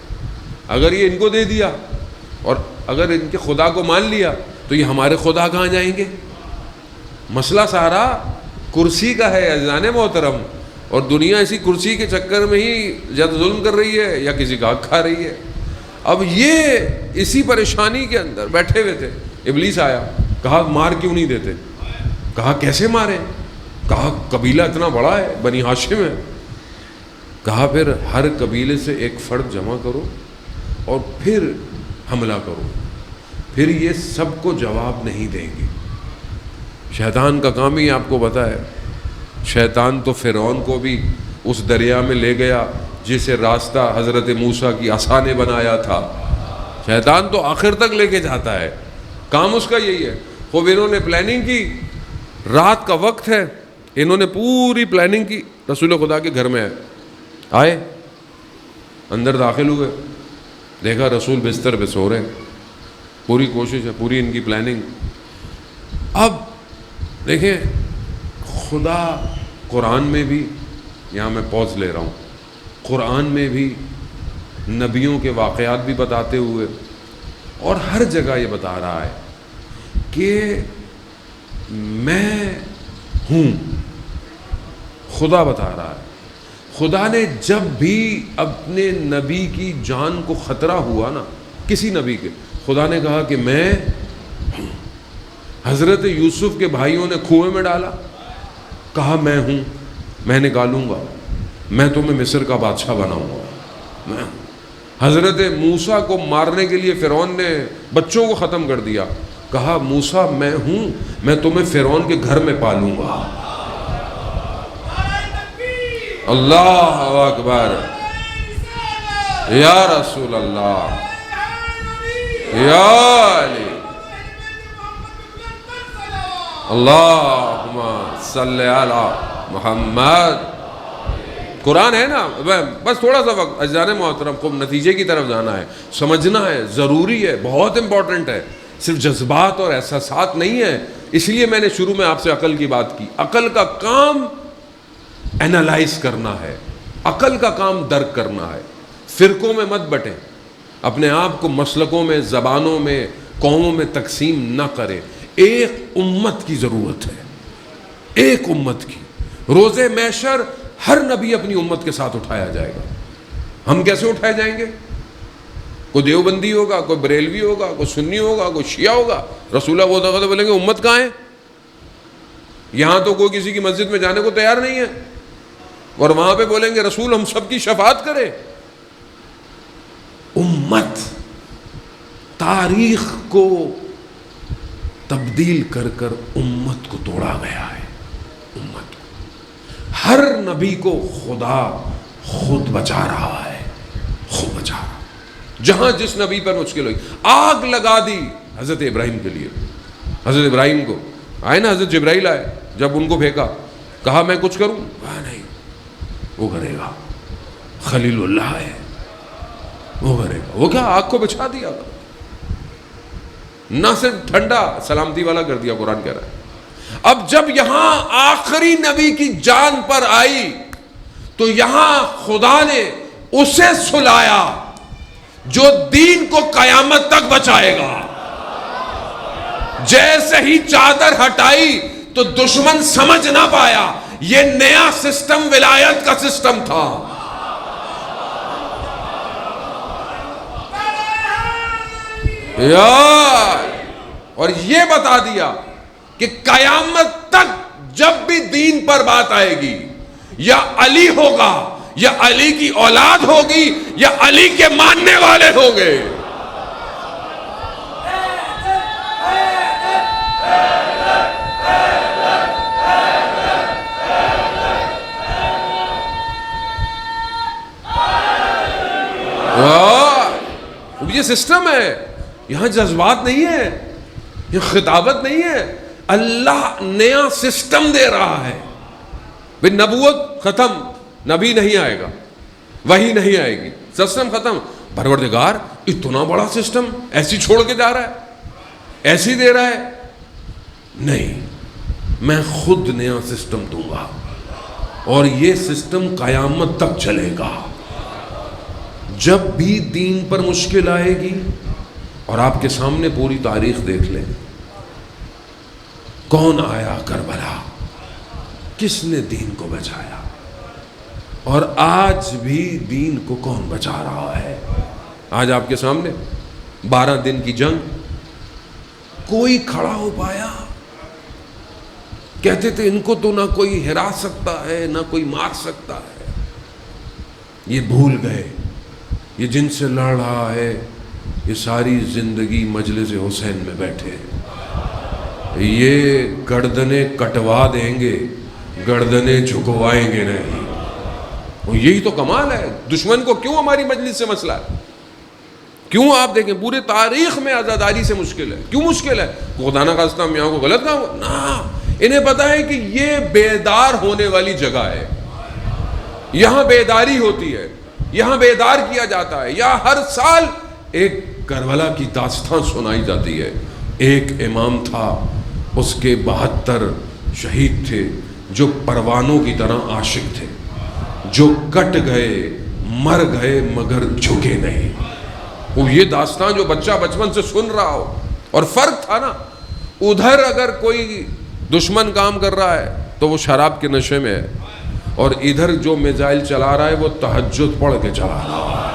اگر یہ ان کو دے دیا اور اگر ان کے خدا کو مان لیا تو یہ ہمارے خدا کہاں جائیں گے. مسئلہ سارا کرسی کا ہے عزیزان محترم, اور دنیا اسی کرسی کے چکر میں ہی یا تو ظلم کر رہی ہے یا کسی کا حق کھا رہی ہے. اب یہ اسی پریشانی کے اندر بیٹھے ہوئے تھے. ابلیس آیا, کہا مار کیوں نہیں دیتے؟ کہا کیسے ماریں؟ کہا قبیلہ اتنا بڑا ہے, بنی ہاشم ہے. کہا پھر ہر قبیلے سے ایک فرد جمع کرو اور پھر حملہ کرو, پھر یہ سب کو جواب نہیں دیں گے. شیطان کا کام ہی آپ کو پتہ ہے. شیطان تو فرعون کو بھی اس دریا میں لے گیا جسے راستہ حضرت موسیٰ کی عصا نے بنایا تھا. شیطان تو آخر تک لے کے جاتا ہے, کام اس کا یہی ہے. خوب انہوں نے پلاننگ کی, رات کا وقت ہے, انہوں نے پوری پلاننگ کی. رسول خدا کے گھر میں آئے, اندر داخل ہوئے, دیکھا رسول بستر پہ سو رہے. پوری کوشش ہے, پوری ان کی پلاننگ. اب دیکھیں خدا قرآن میں بھی, یہاں میں پوز لے رہا ہوں, قرآن میں بھی نبیوں کے واقعات بھی بتاتے ہوئے اور ہر جگہ یہ بتا رہا ہے کہ میں ہوں. خدا بتا رہا ہے. خدا نے جب بھی اپنے نبی کی جان کو خطرہ ہوا نا, کسی نبی کے, خدا نے کہا کہ میں ہوں. حضرت یوسف کے بھائیوں نے کنویں میں ڈالا, کہا میں ہوں, میں نکالوں گا, میں تمہیں مصر کا بادشاہ بناؤں گا, میں ہوں. حضرت موسیٰ کو مارنے کے لیے فرعون نے بچوں کو ختم کر دیا, کہا موسیٰ میں ہوں, میں تمہیں فرعون کے گھر میں پالوں گا. اللہ اکبر, یا رسول اللہ, یا علی, اللہم صلی علی محمد. قرآن ہے نا, بس تھوڑا سا وقت عزیزان محترم کو نتیجے کی طرف جانا ہے, سمجھنا ہے, ضروری ہے, بہت امپورٹنٹ ہے. صرف جذبات اور احساسات نہیں ہے. اس لیے میں نے شروع میں آپ سے عقل کی بات کی. عقل کا کام اینالائز کرنا ہے, عقل کا کام درک کرنا ہے. فرقوں میں مت بٹیں, اپنے آپ کو مسلکوں میں, زبانوں میں, قوموں میں تقسیم نہ کریں. ایک امت کی ضرورت ہے, ایک امت کی. روز محشر ہر نبی اپنی امت کے ساتھ اٹھایا جائے گا. ہم کیسے اٹھائے جائیں گے؟ کوئی دیوبندی ہوگا, کوئی بریلوی ہوگا, کوئی سنی ہوگا, کوئی شیعہ ہوگا. رسول اللہ وہ بولیں گے امت کہاں ہے؟ یہاں تو کوئی کسی کی مسجد میں جانے کو تیار نہیں ہے, اور وہاں پہ بولیں گے رسول ہم سب کی شفاعت کرے. امت تاریخ کو تبدیل کر کر امت کو توڑا گیا ہے. امت کو, ہر نبی کو خدا خود بچا رہا ہے, خود بچا رہا. جہاں جس نبی پر مشکل ہوئی, آگ لگا دی حضرت ابراہیم کے لیے. حضرت ابراہیم کو آئے نا, حضرت جبرائیل آئے, جب ان کو پھینکا, کہا میں کچھ کروں؟ کہا نہیں, وہ کرے گا. خلیل اللہ ہے, وہ کرے گا. وہ کیا آگ کو بچھا دیا, نہ صرف ٹھنڈا سلامتی والا کر دیا. قرآن کہہ رہا ہے اب جب یہاں آخری نبی کی جان پر آئی تو یہاں خدا نے اسے سلایا جو دین کو قیامت تک بچائے گا. جیسے ہی چادر ہٹائی تو دشمن سمجھ نہ پایا یہ نیا سسٹم ولایت کا سسٹم تھا. اور یہ بتا دیا کہ قیامت تک جب بھی دین پر بات آئے گی یا علی ہوگا یا علی کی اولاد ہوگی یا علی کے ماننے والے ہوں گے. یہ سسٹم ہے, یہاں جذبات نہیں ہے, یہ خطابت نہیں ہے. اللہ نیا سسٹم دے رہا ہے. بھئی نبوت ختم, نبی نہیں آئے گا, وحی نہیں آئے گی, سسٹم ختم. پروردگار اتنا بڑا سسٹم ایسی چھوڑ کے جا رہا ہے, ایسی دے رہا ہے؟ نہیں, میں خود نیا سسٹم دوں گا اور یہ سسٹم قیامت تک چلے گا. جب بھی دین پر مشکل آئے گی, اور آپ کے سامنے پوری تاریخ دیکھ لیں, کون آیا کربلا, کس نے دین کو بچایا, اور آج بھی دین کو کون بچا رہا ہے. آج آپ کے سامنے 12 دن کی جنگ, کوئی کھڑا ہو پایا؟ کہتے تھے ان کو تو نہ کوئی ہرا سکتا ہے نہ کوئی مار سکتا ہے. یہ بھول گئے یہ جن سے لڑ رہا ہے یہ ساری زندگی مجلس حسین میں بیٹھے ہیں. یہ گردنیں کٹوا دیں گے, گردنیں جھکوائیں گے نہیں. یہی تو کمال ہے. دشمن کو کیوں ہماری مجلس سے مسئلہ ہے؟ کیوں؟ آپ دیکھیں پورے تاریخ میں عزاداری سے مشکل ہے. کیوں مشکل ہے؟ خدا نہ خواستہ ہم یہاں کو غلط کہا نا, انہیں پتا ہے کہ یہ بیدار ہونے والی جگہ ہے, یہاں بیداری ہوتی ہے, یہاں بیدار کیا جاتا ہے. یہاں ہر سال ایک کربلا کی داستان سنائی جاتی ہے. ایک امام تھا, اس کے 72 شہید تھے جو پروانوں کی طرح عاشق تھے, جو کٹ گئے مر گئے مگر جھکے نہیں. وہ یہ داستان جو بچہ بچپن سے سن رہا ہو. اور فرق تھا نا, ادھر اگر کوئی دشمن کام کر رہا ہے تو وہ شراب کے نشے میں ہے, اور ادھر جو میزائل چلا رہا ہے وہ تہجد پڑھ کے چلا رہا ہے.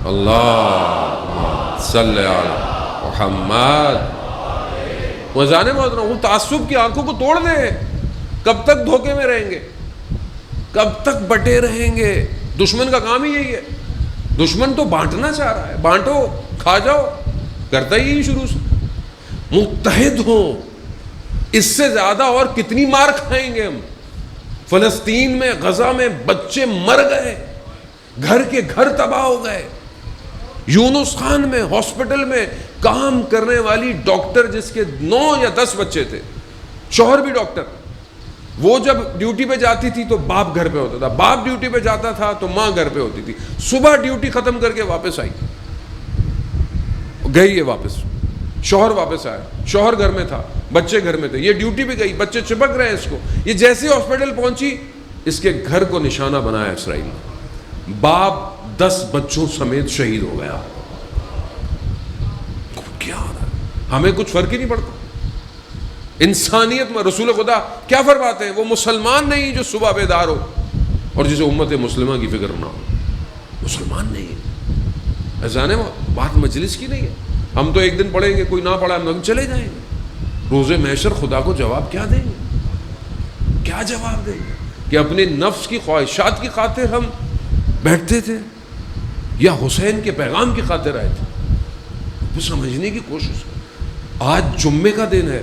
اللہ صلی علی محمد. وزان محترم, وہ تعصب کی آنکھوں کو توڑ دیں. کب تک دھوکے میں رہیں گے, کب تک بٹے رہیں گے؟ دشمن کا کام ہی یہی ہے. دشمن تو بانٹنا چاہ رہا ہے, بانٹو کھا جاؤ, کرتا ہی شروع سے. متحد ہوں, اس سے زیادہ اور کتنی مار کھائیں گے ہم؟ فلسطین میں غزہ میں بچے مر گئے, گھر کے گھر تباہ ہو گئے. یونس خان میں ہاسپٹل میں کام کرنے والی ڈاکٹر جس کے 9 یا 10 بچے تھے, شوہر بھی ڈاکٹر, وہ جب ڈیوٹی پہ جاتی تھی تو باپ گھر پہ ہوتا تھا, باپ ڈیوٹی پہ جاتا تھا تو ماں گھر پہ ہوتی تھی. صبح ڈیوٹی ختم کر کے واپس آئی, گئی ہے واپس, شوہر واپس آیا, شوہر گھر میں تھا, بچے گھر میں تھے, یہ ڈیوٹی پہ گئی, بچے چپک رہے ہیں اس کو. یہ جیسے ہاسپٹل پہنچی, اس کے گھر کو نشانہ بنایا اسرائیل نے. باپ 10 بچوں سمیت شہید ہو گیا. کیا ہو رہا ہے؟ ہمیں کچھ فرق ہی نہیں پڑتا. انسانیت میں رسول خدا کیا فرماتے ہیں؟ وہ مسلمان نہیں جو صبح بیدار ہو اور جسے امت مسلمہ کی فکر نہ ہو. مسلمان نہیں ہے. ایسا ہے, بات مجلس کی نہیں ہے. ہم تو ایک دن پڑھیں گے, کوئی نہ پڑھا ہم چلے جائیں گے. روز محشر خدا کو جواب کیا دیں گے؟ کیا جواب دیں گے؟ کہ اپنے نفس کی خواہشات کی خاطر ہم بیٹھتے تھے یا حسین کے پیغام کی خاطر آئے تھے؟ وہ سمجھنے کی کوشش کریں. آج جمعے کا دن ہے,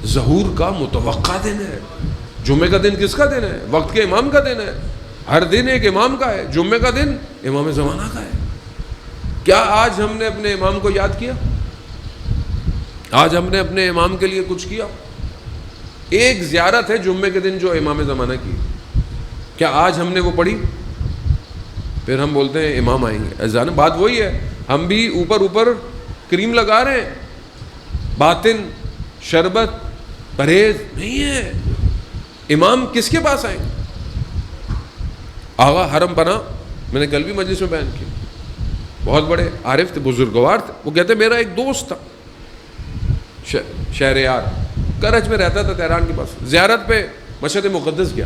ظہور کا متوقع دن ہے. جمعے کا دن کس کا دن ہے؟ وقت کے امام کا دن ہے. ہر دن ایک امام کا ہے. جمعے کا دن امام زمانہ کا ہے. کیا آج ہم نے اپنے امام کو یاد کیا؟ آج ہم نے اپنے امام کے لیے کچھ کیا؟ ایک زیارت ہے جمعے کے دن جو امام زمانہ کی, کیا آج ہم نے وہ پڑھی؟ پھر ہم بولتے ہیں امام آئیں گے. ایسا بات وہی ہے, ہم بھی اوپر کریم لگا رہے ہیں, باطن شربت پرہیز نہیں ہے. امام کس کے پاس آئیں گے؟ آغا حرم پناہ, میں نے کل بھی مجلس میں بیان کیا, بہت بڑے عارف تھے, بزرگوار تھے. وہ کہتے میرا ایک دوست تھا شہریار, کرج میں رہتا تھا تہران کے پاس. زیارت پہ مشہد مقدس گیا,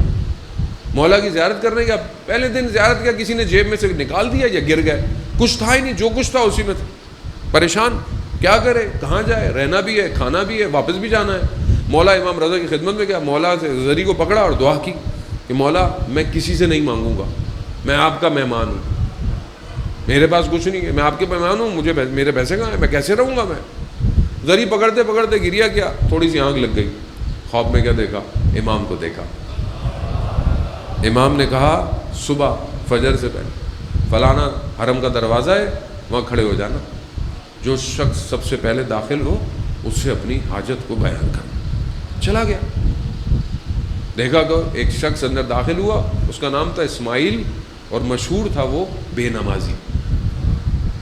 مولا کی زیارت کرنے گیا. پہلے دن زیارت کیا, کسی نے جیب میں سے نکال دیا یا گر گئے, کچھ تھا ہی نہیں, جو کچھ تھا اسی میں تھا. پریشان, کیا کرے, کہاں جائے, رہنا بھی ہے, کھانا بھی ہے, واپس بھی جانا ہے. مولا امام رضا کی خدمت میں گیا, مولا سے زری کو پکڑا اور دعا کی کہ مولا میں کسی سے نہیں مانگوں گا, میں آپ کا مہمان ہوں, میرے پاس کچھ نہیں ہے, میں آپ کے مہمان ہوں, مجھے میرے پیسے کہاں ہیں, میں کیسے رہوں گا. میں زری پکڑتے پکڑتے گریا کیا, تھوڑی سی آنکھ لگ گئی. خواب میں کیا دیکھا, امام کو دیکھا. امام نے کہا صبح فجر سے پہلے فلانا حرم کا دروازہ ہے, وہاں کھڑے ہو جانا, جو شخص سب سے پہلے داخل ہو اس سے اپنی حاجت کو بیان کرنا. چلا گیا, دیکھا کہ ایک شخص اندر داخل ہوا, اس کا نام تھا اسماعیل اور مشہور تھا وہ بے نمازی.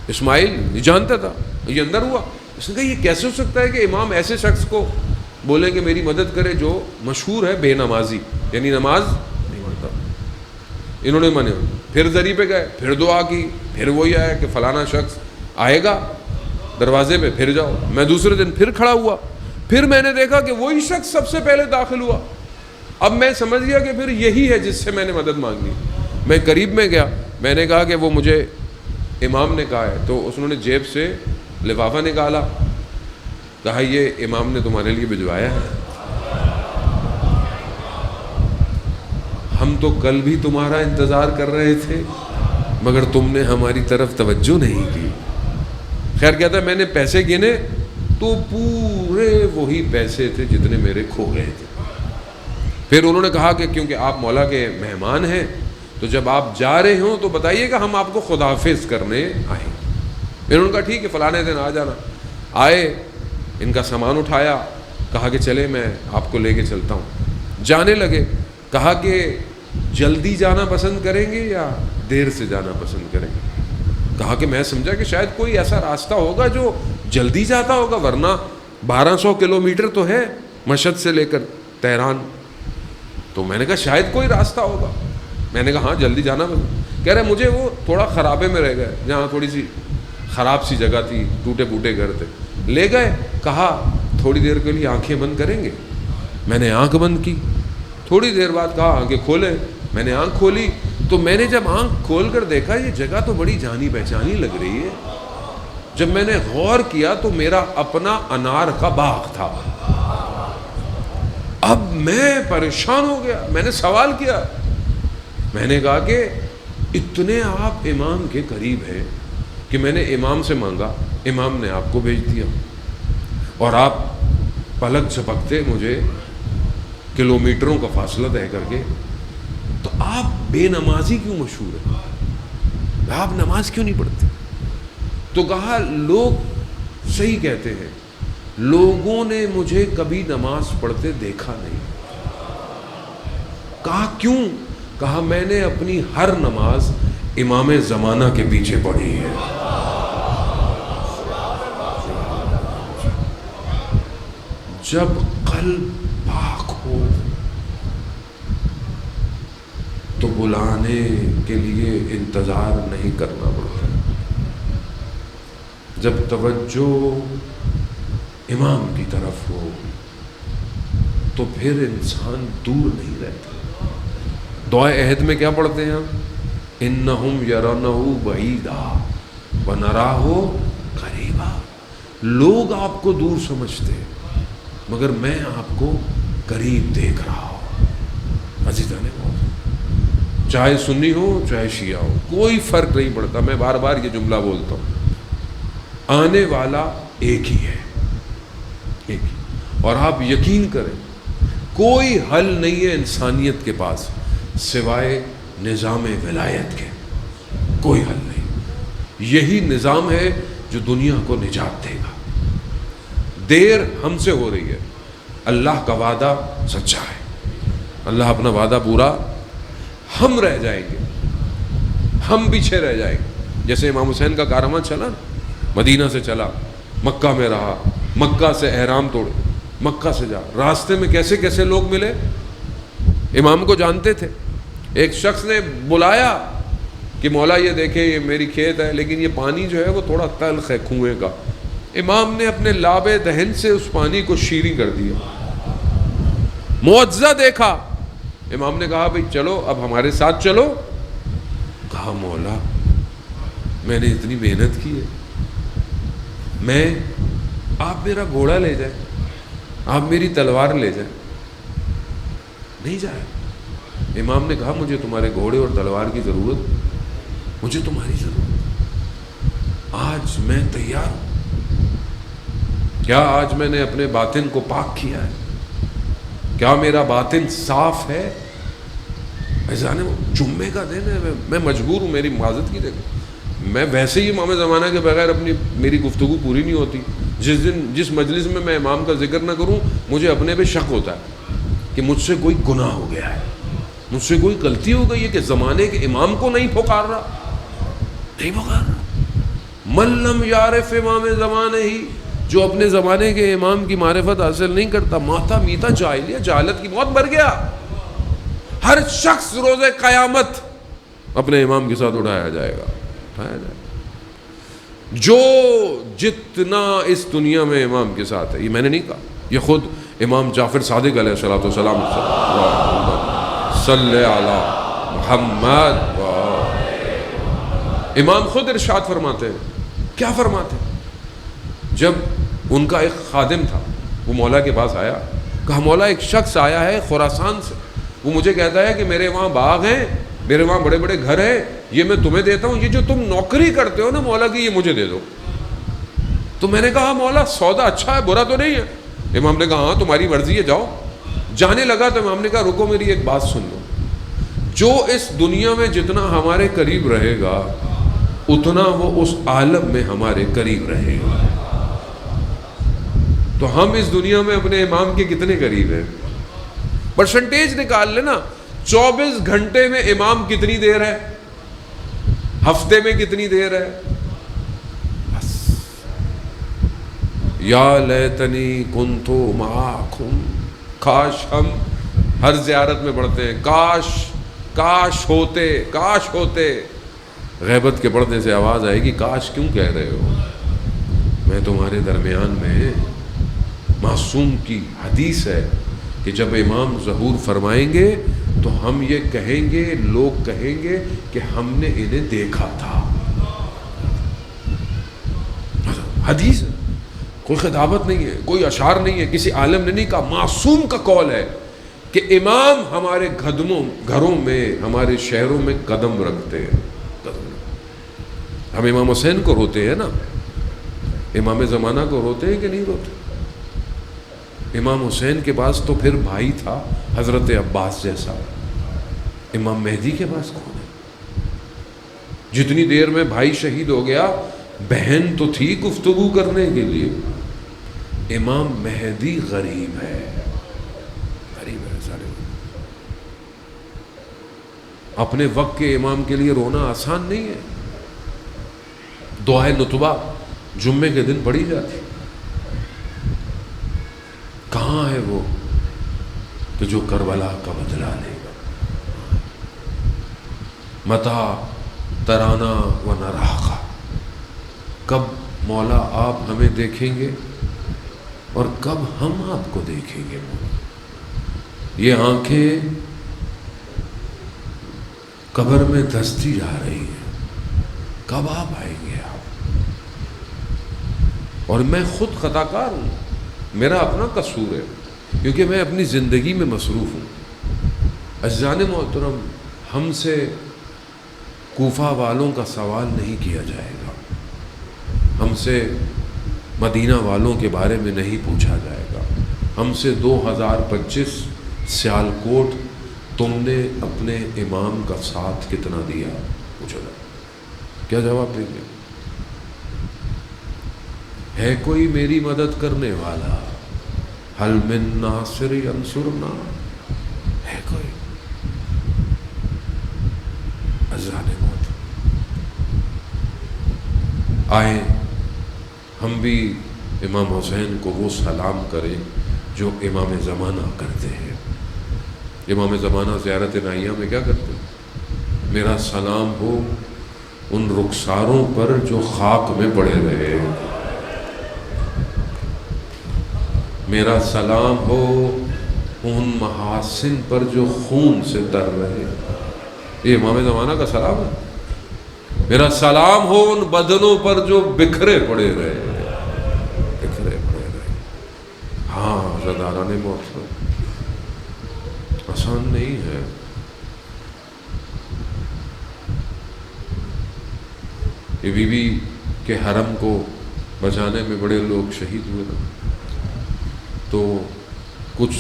اسماعیل جانتا تھا, یہ اندر ہوا. اس نے کہا یہ کیسے ہو سکتا ہے کہ امام ایسے شخص کو بولیں کہ میری مدد کرے جو مشہور ہے بے نمازی, یعنی نماز نہیں پڑھتا. انہوں نے مانے, پھر ذری پہ گئے, پھر دعا کی, پھر وہی آیا کہ فلانا شخص آئے گا دروازے پہ, پھر جاؤ. میں دوسرے دن پھر کھڑا ہوا, پھر میں نے دیکھا کہ وہی شخص سب سے پہلے داخل ہوا. اب میں سمجھ گیا کہ پھر یہی ہے جس سے میں نے مدد مانگی. میں قریب میں گیا, میں نے کہا کہ وہ مجھے امام نے کہا ہے. تو اس نے جیب سے لفافہ نکالا, کہا یہ امام نے تمہارے لیے بھجوایا ہے, ہم تو کل بھی تمہارا انتظار کر رہے تھے مگر تم نے ہماری طرف توجہ نہیں کی. خیر کہتا ہے میں نے پیسے گنے تو پورے وہی پیسے تھے جتنے میرے کھو گئے تھے. پھر انہوں نے کہا کہ کیونکہ آپ مولا کے مہمان ہیں تو جب آپ جا رہے ہوں تو بتائیے کہ ہم آپ کو خداحافظ کرنے آئیں. انہوں نے کہا ٹھیک ہے فلانے دن آ جانا. آئے, ان کا سامان اٹھایا, کہا کہ چلے میں آپ کو لے کے چلتا ہوں. جانے لگے, کہا کہ جلدی جانا پسند کریں گے یا دیر سے جانا پسند کریں گے. کہا کہ میں سمجھا کہ شاید کوئی ایسا راستہ ہوگا جو جلدی جاتا ہوگا, ورنہ 1200 کلومیٹر تو ہے مشہد سے لے کر تہران. تو میں نے کہا شاید کوئی راستہ ہوگا. میں نے کہا ہاں جلدی جانا پسند. کہہ رہے مجھے وہ تھوڑا خرابے میں رہ گئے, جہاں تھوڑی سی خراب سی جگہ تھی, ٹوٹے پھوٹے گھر تھے. لے گئے, کہا تھوڑی دیر کے لیے آنکھیں بند کریں گے. میں نے آنکھ بند کی. تھوڑی دیر بعد کہا آنکھیں کھولے. میں نے آنکھ کھولی تو میں نے جب آنکھ کھول کر دیکھا یہ جگہ تو بڑی جانی پہچانی لگ رہی ہے. جب میں نے غور کیا تو میرا اپنا انار کا باغ تھا. اب میں پریشان ہو گیا. میں نے سوال کیا, میں نے کہا کہ اتنے آپ امام کے قریب ہیں کہ میں نے امام سے مانگا, امام نے آپ کو بھیج دیا, اور آپ پلک جھپکتے مجھے کلومیٹروں کا فاصلہ طے کر کے, تو آپ بے نمازی کیوں مشہور ہیں, آپ نماز کیوں نہیں پڑھتے؟ تو کہا لوگ صحیح کہتے ہیں, لوگوں نے مجھے کبھی نماز پڑھتے دیکھا نہیں. کہا کیوں؟ کہا میں نے اپنی ہر نماز امام زمانہ کے پیچھے پڑھی ہے. جب قلب پاک ہو تو بلانے کے لیے انتظار نہیں کرنا پڑتا. جب توجہ امام کی طرف ہو تو پھر انسان دور نہیں رہتا. دعائے عہد میں کیا پڑھتے ہیں ہم؟ انہم یرونہ بعیدا ونراہ قریبا. لوگ آپ کو دور سمجھتے ہیں مگر میں آپ کو قریب دیکھ رہا ہوں. عزیزان مومنین, چاہے سنی ہو چاہے شیعہ ہو, کوئی فرق نہیں پڑتا. میں بار بار یہ جملہ بولتا ہوں, آنے والا ایک ہی ہے, ایک ہی. اور آپ یقین کریں کوئی حل نہیں ہے انسانیت کے پاس سوائے نظام ولایت کے. کوئی حل نہیں. یہی نظام ہے جو دنیا کو نجات دے گا. دیر ہم سے ہو رہی ہے, اللہ کا وعدہ سچا ہے. اللہ اپنا وعدہ پورا, ہم رہ جائیں گے, ہم پیچھے رہ جائیں گے. جیسے امام حسین کا کارواں چلا نا, مدینہ سے چلا, مکہ میں رہا, مکہ سے احرام توڑے, مکہ سے جا, راستے میں کیسے کیسے لوگ ملے, امام کو جانتے تھے. ایک شخص نے بلایا کہ مولا یہ دیکھیں یہ میری کھیت ہے لیکن یہ پانی جو ہے وہ تھوڑا تلخ ہے کنویں کا. امام نے اپنے لاب دہن سے اس پانی کو شیریں کر دیا. معجزہ دیکھا. امام نے کہا بھئی چلو اب ہمارے ساتھ چلو. کہا مولا میں نے اتنی محنت کی ہے, آپ میرا گھوڑا لے جائیں, آپ میری تلوار لے جائیں. نہیں جائے. امام نے کہا مجھے تمہارے گھوڑے اور تلوار کی ضرورت, مجھے تمہاری ضرورت. آج میں تیار ہوں. کیا آج میں نے اپنے باطن کو پاک کیا ہے؟ کیا میرا باطن صاف ہے؟ ایسانے جمعے کا دن ہے, میں مجبور ہوں, میری معذرت کی دیکھو, میں ویسے ہی امام زمانہ کے بغیر میری گفتگو پوری نہیں ہوتی. جس مجلس میں میں امام کا ذکر نہ کروں مجھے اپنے پہ شک ہوتا ہے کہ مجھ سے کوئی گناہ ہو گیا ہے, مجھ سے کوئی غلطی ہو گئی ہے کہ زمانے کے امام کو نہیں پکار رہا. نہیں پکار رہا. من لم یعرف امام زمانے ہی, جو اپنے زمانے کے امام کی معرفت حاصل نہیں کرتا, ماتا میتا جاہلیہ, جہالت کی موت مر گیا. ہر شخص روز قیامت اپنے امام کے ساتھ اٹھایا جائے گا, اٹھایا جائے گا. جو جتنا اس دنیا میں امام کے ساتھ ہے, یہ میں نے نہیں کہا, یہ خود امام جعفر صادق علیہ الصلوۃ والسلام صلی علی محمد, امام خود ارشاد فرماتے ہیں. کیا فرماتے ہیں؟ جب ان کا ایک خادم تھا, وہ مولا کے پاس آیا, کہا مولا ایک شخص آیا ہے خراسان سے, وہ مجھے کہتا ہے کہ میرے وہاں باغ ہیں, میرے وہاں بڑے بڑے گھر ہیں, یہ میں تمہیں دیتا ہوں, یہ جو تم نوکری کرتے ہو نا مولا کی, یہ مجھے دے دو. تو میں نے کہا مولا سودا اچھا ہے, برا تو نہیں ہے؟ امام نے کہا ہاں تمہاری مرضی ہے, جاؤ. جانے لگا تو امام نے کہا رکو میری ایک بات سن لو, جو اس دنیا میں جتنا ہمارے قریب رہے گا اتنا وہ اس عالم میں ہمارے قریب رہے گا. تو ہم اس دنیا میں اپنے امام کے کتنے قریب ہیں؟ پرسنٹیج نکال لینا. 24 گھنٹے میں امام کتنی دیر ہے, ہفتے میں کتنی دیر ہے؟ بس یا لیتنی کنتو معاکم, کاش ہم ہر زیارت میں پڑھتے ہیں کاش ہوتے. غیبت کے پڑھنے سے آواز آئے گی کاش کیوں کہہ رہے ہو, میں تمہارے درمیان میں. معصوم کی حدیث ہے کہ جب امام ظہور فرمائیں گے تو ہم یہ کہیں گے, لوگ کہیں گے کہ ہم نے انہیں دیکھا تھا. حدیث ہے, کوئی خطابت نہیں ہے, کوئی اشعار نہیں ہے, کسی عالم نے نہیں کہا, معصوم کا قول ہے کہ امام ہمارے گھروں میں, ہمارے شہروں میں قدم رکھتے ہیں. ہم امام حسین کو روتے ہیں نا, امام زمانہ کو روتے ہیں کہ نہیں روتے؟ امام حسین کے پاس تو پھر بھائی تھا حضرت عباس جیسا, امام مہدی کے پاس کون ہے؟ جتنی دیر میں بھائی شہید ہو گیا بہن تو تھی گفتگو کرنے کے لیے. امام مہدی غریب ہے, غریب ہے سارے. اپنے وقت کے امام کے لیے رونا آسان نہیں ہے. دعائے نتبہ جمعے کے دن پڑھی جاتی, کہاں ہے وہ کہ جو کربلا کا بدلہ لے گا؟ متا ترانہ و نراقہ, کب مولا آپ ہمیں دیکھیں گے اور کب ہم آپ کو دیکھیں گے؟ یہ آنکھیں قبر میں دھستی جا رہی ہیں, کب آپ آئیں گے آپ؟ اور میں خود خطا کار ہوں, میرا اپنا قصور ہے کیونکہ میں اپنی زندگی میں مصروف ہوں. عزیزان محترم, ہم سے کوفہ والوں کا سوال نہیں کیا جائے گا, ہم سے مدینہ والوں کے بارے میں نہیں پوچھا جائے گا, ہم سے 2025 سیالکوٹ تم نے اپنے امام کا ساتھ کتنا دیا پوچھا جائے. کیا جواب دیں گے؟ ہے کوئی میری مدد کرنے والا؟ حل من ناصر ینصرنا, ہے کوئی؟ عزیزان محترم, آئیں ہم بھی امام حسین کو وہ سلام کریں جو امام زمانہ کرتے ہیں. امام زمانہ زیارت نائیہ میں کیا کرتے ہیں؟ میرا سلام ہو ان رخساروں پر جو خاک میں پڑے رہے, میرا سلام ہو ان محاسن پر جو خون سے تر رہے. یہ امام زمانہ کا سلام ہے. میرا سلام ہو ان بدنوں پر جو بکھرے پڑے رہے، بکھرے پڑے رہے. ہاں عزاداران محترم، آسان نہیں ہے. یہ بی بی کے حرم کو بچانے میں بڑے لوگ شہید ہوئے نا، تو کچھ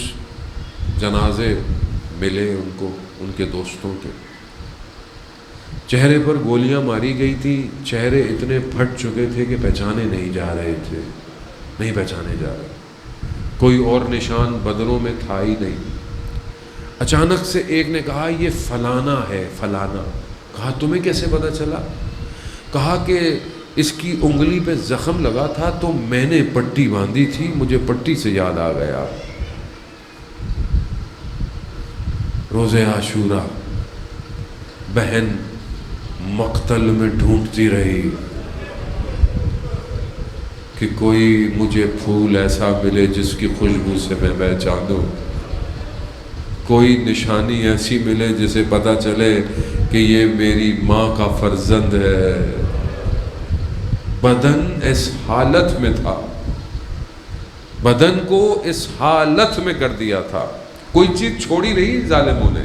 جنازے ملے ان کو، ان کے دوستوں کے چہرے پر گولیاں ماری گئی تھی، چہرے اتنے پھٹ چکے تھے کہ پہچانے نہیں جا رہے تھے، نہیں پہچانے جا رہے، کوئی اور نشان بدنوں میں تھا ہی نہیں. اچانک سے ایک نے کہا یہ فلانا ہے، فلانا. کہا تمہیں کیسے پتہ چلا؟ کہا کہ اس کی انگلی پہ زخم لگا تھا تو میں نے پٹی باندھی تھی، مجھے پٹی سے یاد آ گیا. روز عاشورہ بہن مقتل میں ڈھونڈتی رہی کہ کوئی مجھے پھول ایسا ملے جس کی خوشبو سے میں پہچانوں، کوئی نشانی ایسی ملے جسے پتہ چلے کہ یہ میری ماں کا فرزند ہے. بدن اس حالت میں تھا، بدن کو اس حالت میں کر دیا تھا، کوئی چیز چھوڑی نہیں ظالموں نے.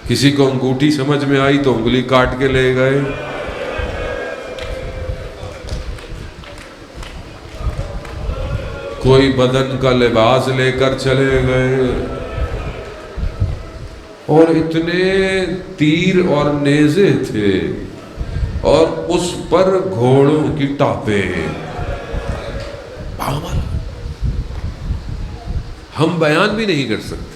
کسی کو انگوٹھی سمجھ میں آئی تو انگلی کاٹ کے لے گئے، کوئی بدن کا لباس لے کر چلے گئے، اور اتنے تیر اور نیزے تھے اور اس پر گھوڑوں کی ٹاپیں. ہم بیان بھی نہیں کر سکتے.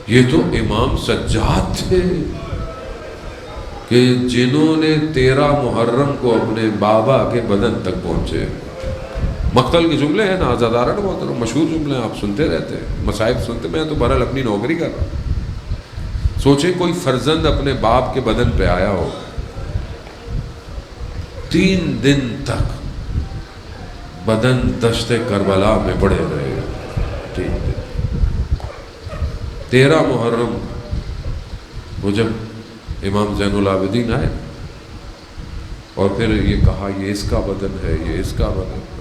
یہ تو امام سجاد تھے کہ جنہوں نے 13 محرم کو اپنے بابا کے بدن تک پہنچے. مقتل کے جملے ہیں نا عزاداران محترم، مشہور جملے ہیں، آپ سنتے رہتے ہیں، مصائب سنتے. میں تو بہرحال اپنی نوکری کر رہا ہوں. سوچیں کوئی فرزند اپنے باپ کے بدن پہ آیا ہو، 3 دن تک بدن دشت کربلا میں پڑے رہے. 3 دن 13 محرم وہ جب امام زین العابدین آئے اور پھر یہ کہا یہ اس کا بدن ہے، یہ اس کا بدن ہے.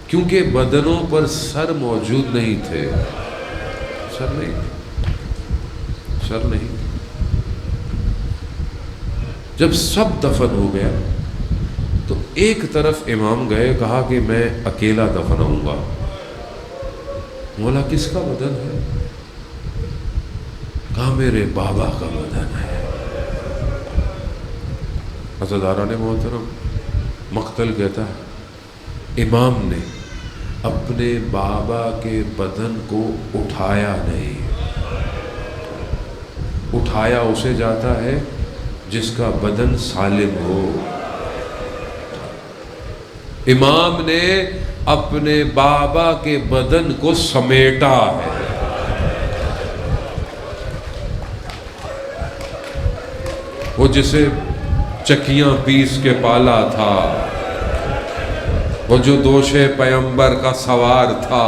کیونکہ بدنوں پر سر موجود نہیں تھے، سر نہیں تھے، سر نہیں تھے. جب سب دفن ہو گیا تو ایک طرف امام گئے، کہا کہ میں اکیلا دفن ہوں گا. مولا کس کا بدن ہے؟ کہا میرے بابا کا بدن ہے. عزاداران محترم، مقتل کہتا ہے امام نے اپنے بابا کے بدن کو اٹھایا نہیں. اٹھایا اسے جاتا ہے جس کا بدن سالم ہو. امام نے اپنے بابا کے بدن کو سمیٹا ہے. وہ جسے چکیاں پیس کے پالا تھا، وہ جو دوش پیغمبر کا سوار تھا،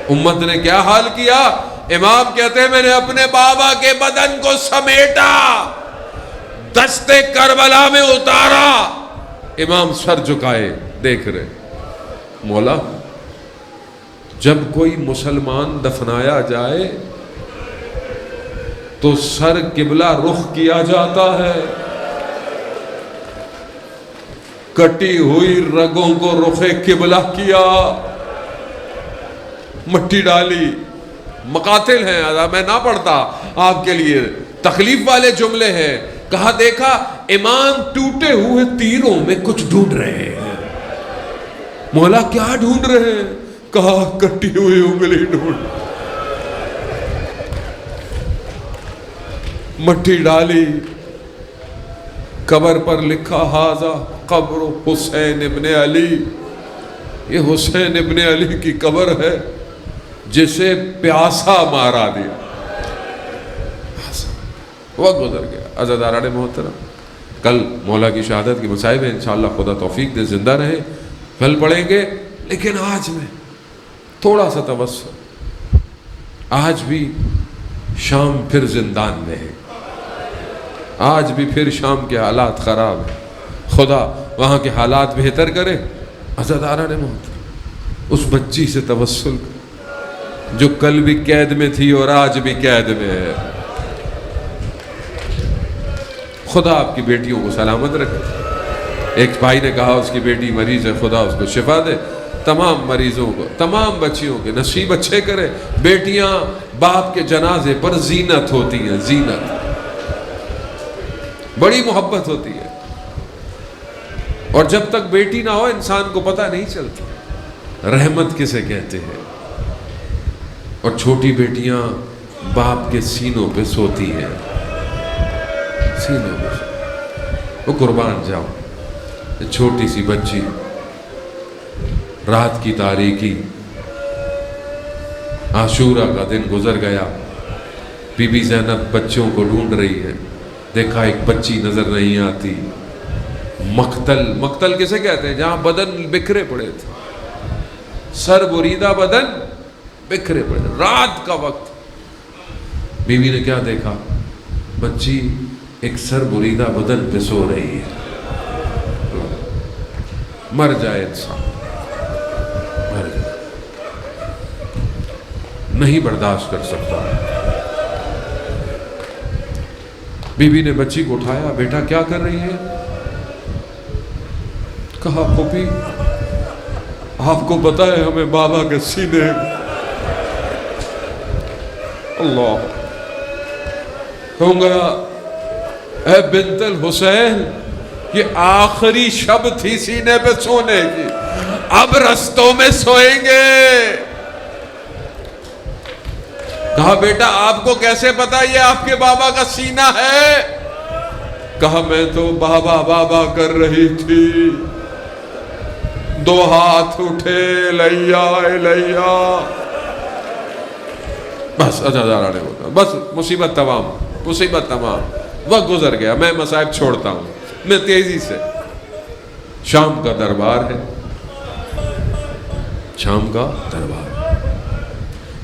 امت نے کیا حال کیا؟ امام کہتے ہیں میں نے اپنے بابا کے بدن کو سمیٹا، دشت کربلا میں اتارا. امام سر جھکائے دیکھ رہے. مولا جب کوئی مسلمان دفنایا جائے تو سر قبلہ رخ کیا جاتا ہے، کٹی ہوئی رگوں کو رخ قبلہ کیا، مٹی ڈالی. مقاتل ہیں، میں نہ پڑھتا آپ کے لیے، تکلیف والے جملے ہیں. کہا دیکھا امام ٹوٹے ہوئے تیروں میں کچھ ڈھونڈ رہے ہیں. مولا کیا ڈھونڈ رہے ہیں؟ کہا کٹی ہوئی انگلی ڈھونڈ. مٹی ڈالی، قبر پر لکھا ھذا قبر حسین ابن علی. یہ حسین ابن علی کی قبر ہے جسے پیاسا مارا دیا. وقت گزر گیا. عزاداران محترم، کل مولا کی شہادت کی مصائب ہے، انشاءاللہ خدا توفیق دے زندہ رہیں، پھل پڑیں گے. لیکن آج میں تھوڑا سا توسل. آج بھی شام پھر زندان میں ہے, آج بھی پھر شام کے حالات خراب ہیں. خدا وہاں کے حالات بہتر کرے. عزاداران محترم, اس بچی سے توسل جو کل بھی قید میں تھی اور آج بھی قید میں ہے. خدا آپ کی بیٹیوں کو سلامت رکھے. ایک بھائی نے کہا اس کی بیٹی مریض ہے, خدا اس کو شفا دے. تمام مریضوں کو, تمام بچیوں کے نصیب اچھے کرے. بیٹیاں باپ کے جنازے پر زینت ہوتی ہیں, زینت, بڑی محبت ہوتی ہے. اور جب تک بیٹی نہ ہو انسان کو پتہ نہیں چلتا رحمت کسے کہتے ہیں. اور چھوٹی بیٹیاں باپ کے سینوں پہ سوتی ہیں, سینوں پہ. وہ قربان جاؤ, چھوٹی سی بچی, رات کی تاریکی, عاشورہ کا دن گزر گیا. بی بی زینب بچوں کو ڈھونڈ رہی ہے, دیکھا ایک بچی نظر نہیں آتی. مقتل, مقتل کسے کہتے ہیں جہاں بدن بکھرے پڑے تھے, سر بریدہ بدن بکھرے پڑے. رات کا وقت بی بی نے کیا دیکھا, بچی ایک سر بریدہ بدن پہ سو رہی ہے. مر جائے انسان, مر جائے, نہیں برداشت کر سکتا. بی بی نے بچی کو اٹھایا, بیٹا کیا کر رہی ہے؟ کہا پھوپھی آپ کو پتا ہے ہمیں بابا کے سینے. اللہ, کہوں گا اے بنت الحسین, یہ آخری شب تھی سینے پہ سونے کی, اب رستوں میں سوئیں گے. کہا بیٹا آپ کو کیسے پتا یہ آپ کے بابا کا سینہ ہے؟ کہا میں تو بابا بابا کر رہی تھی, دو ہاتھ اٹھے, لیا لیا. بس عزاداران ہوتا, بس مصیبت تمام, مصیبت تمام. وقت گزر گیا, میں مصائب چھوڑتا ہوں. میں تیزی سے, شام کا دربار ہے, شام کا دربار,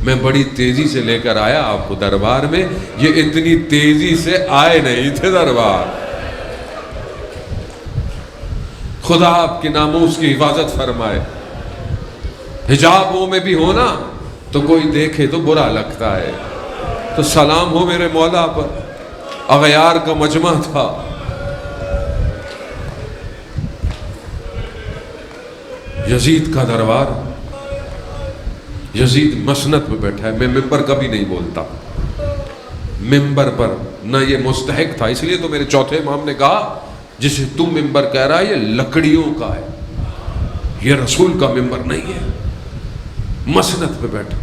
میں بڑی تیزی سے لے کر آیا آپ کو دربار میں. یہ اتنی تیزی سے آئے نہیں تھے دربار. خدا آپ کے ناموس کی حفاظت فرمائے. حجابوں میں بھی ہونا تو کوئی دیکھے تو برا لگتا ہے. تو سلام ہو میرے مولا پر. اغیار کا مجمع تھا, یزید کا دربار. یزید مسند پہ بیٹھا ہے. میں ممبر کبھی نہیں بولتا, ممبر پر نہ یہ مستحق تھا. اس لیے تو میرے چوتھے امام نے کہا جسے تم ممبر کہہ رہا ہے یہ لکڑیوں کا ہے, یہ رسول کا ممبر نہیں ہے. مسند پہ بیٹھا,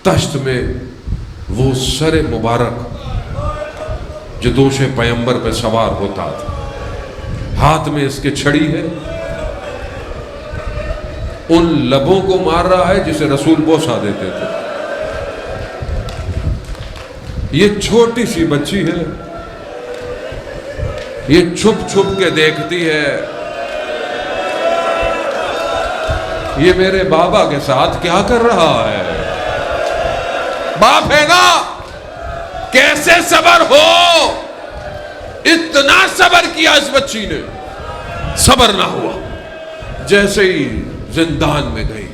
تشت میں وہ سر مبارک جو دوش پیمبر پہ سوار ہوتا تھا, ہاتھ میں اس کے چھڑی ہے, ان لبوں کو مار رہا ہے جسے رسول بوسہ دیتے تھے. یہ چھوٹی سی بچی ہے, یہ چھپ چھپ کے دیکھتی ہے یہ میرے بابا کے ساتھ کیا کر رہا ہے. باپ ہے نا, کیسے صبر ہو. اتنا صبر کیا اس بچی نے, صبر نہ ہوا. جیسے ہی زندان میں گئی,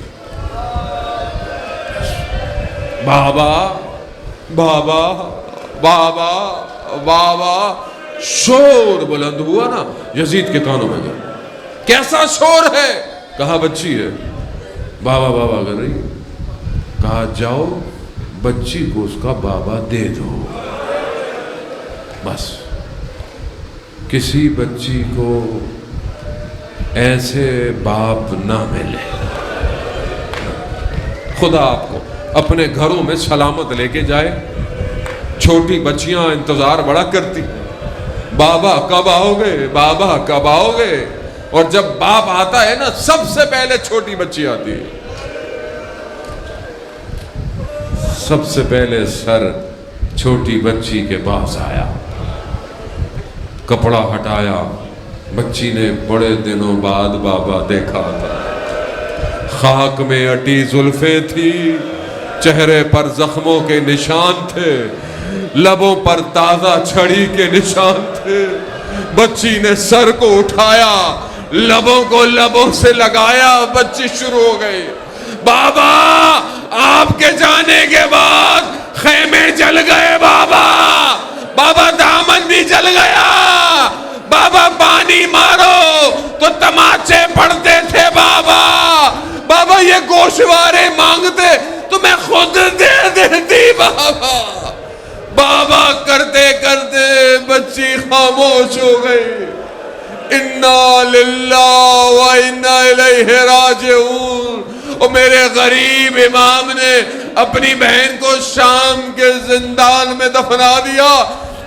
بابا بابا بابا بابا, شور بلند ہوا نا, یزید کے کانوں میں گیا. کیسا شور ہے؟ کہا بچی ہے, بابا بابا کر رہی. کہا جاؤ بچی کو اس کا بابا دے دو. بس کسی بچی کو ایسے باپ نہ ملے. خدا آپ کو اپنے گھروں میں سلامت لے کے جائے. چھوٹی بچیاں انتظار بڑا کرتی, بابا کب آؤ گے, بابا کب آؤ گے. اور جب باپ آتا ہے نا سب سے پہلے چھوٹی بچی آتی ہے. سب سے پہلے سر چھوٹی بچی کے پاس آیا, کپڑا ہٹایا. بچی نے بڑے دنوں بعد بابا دیکھا تھا. خاک میں اٹی زلفیں تھی، چہرے پر زخموں کے نشان تھے، لبوں پر تازہ چھڑی کے نشان تھے۔ بچی نے سر کو اٹھایا، لبوں کو لبوں سے لگایا، بچی شروع ہو گئی، بابا آپ کے جانے کے بعد خیمے جل گئے، بابا بابا دامن بھی جل گیا، بابا پانی مارو تو تماچے پڑتے تھے، بابا بابا یہ گوشوارے مانگتے تو میں خود دے دیتی، بابا بابا کرتے کرتے بچی خاموش ہو گئی۔ انا للہ و انا الیہ راجعون۔ اور میرے غریب امام نے اپنی بہن کو شام کے زندان میں دفنا دیا۔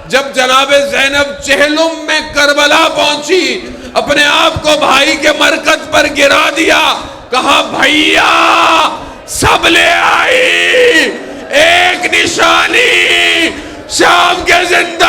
جب جناب زینب چہلم میں کربلا پہنچی، اپنے آپ کو بھائی کے مرکز پر گرا دیا، کہا بھائیا سب لے آئی، ایک نشانی شام کے زندان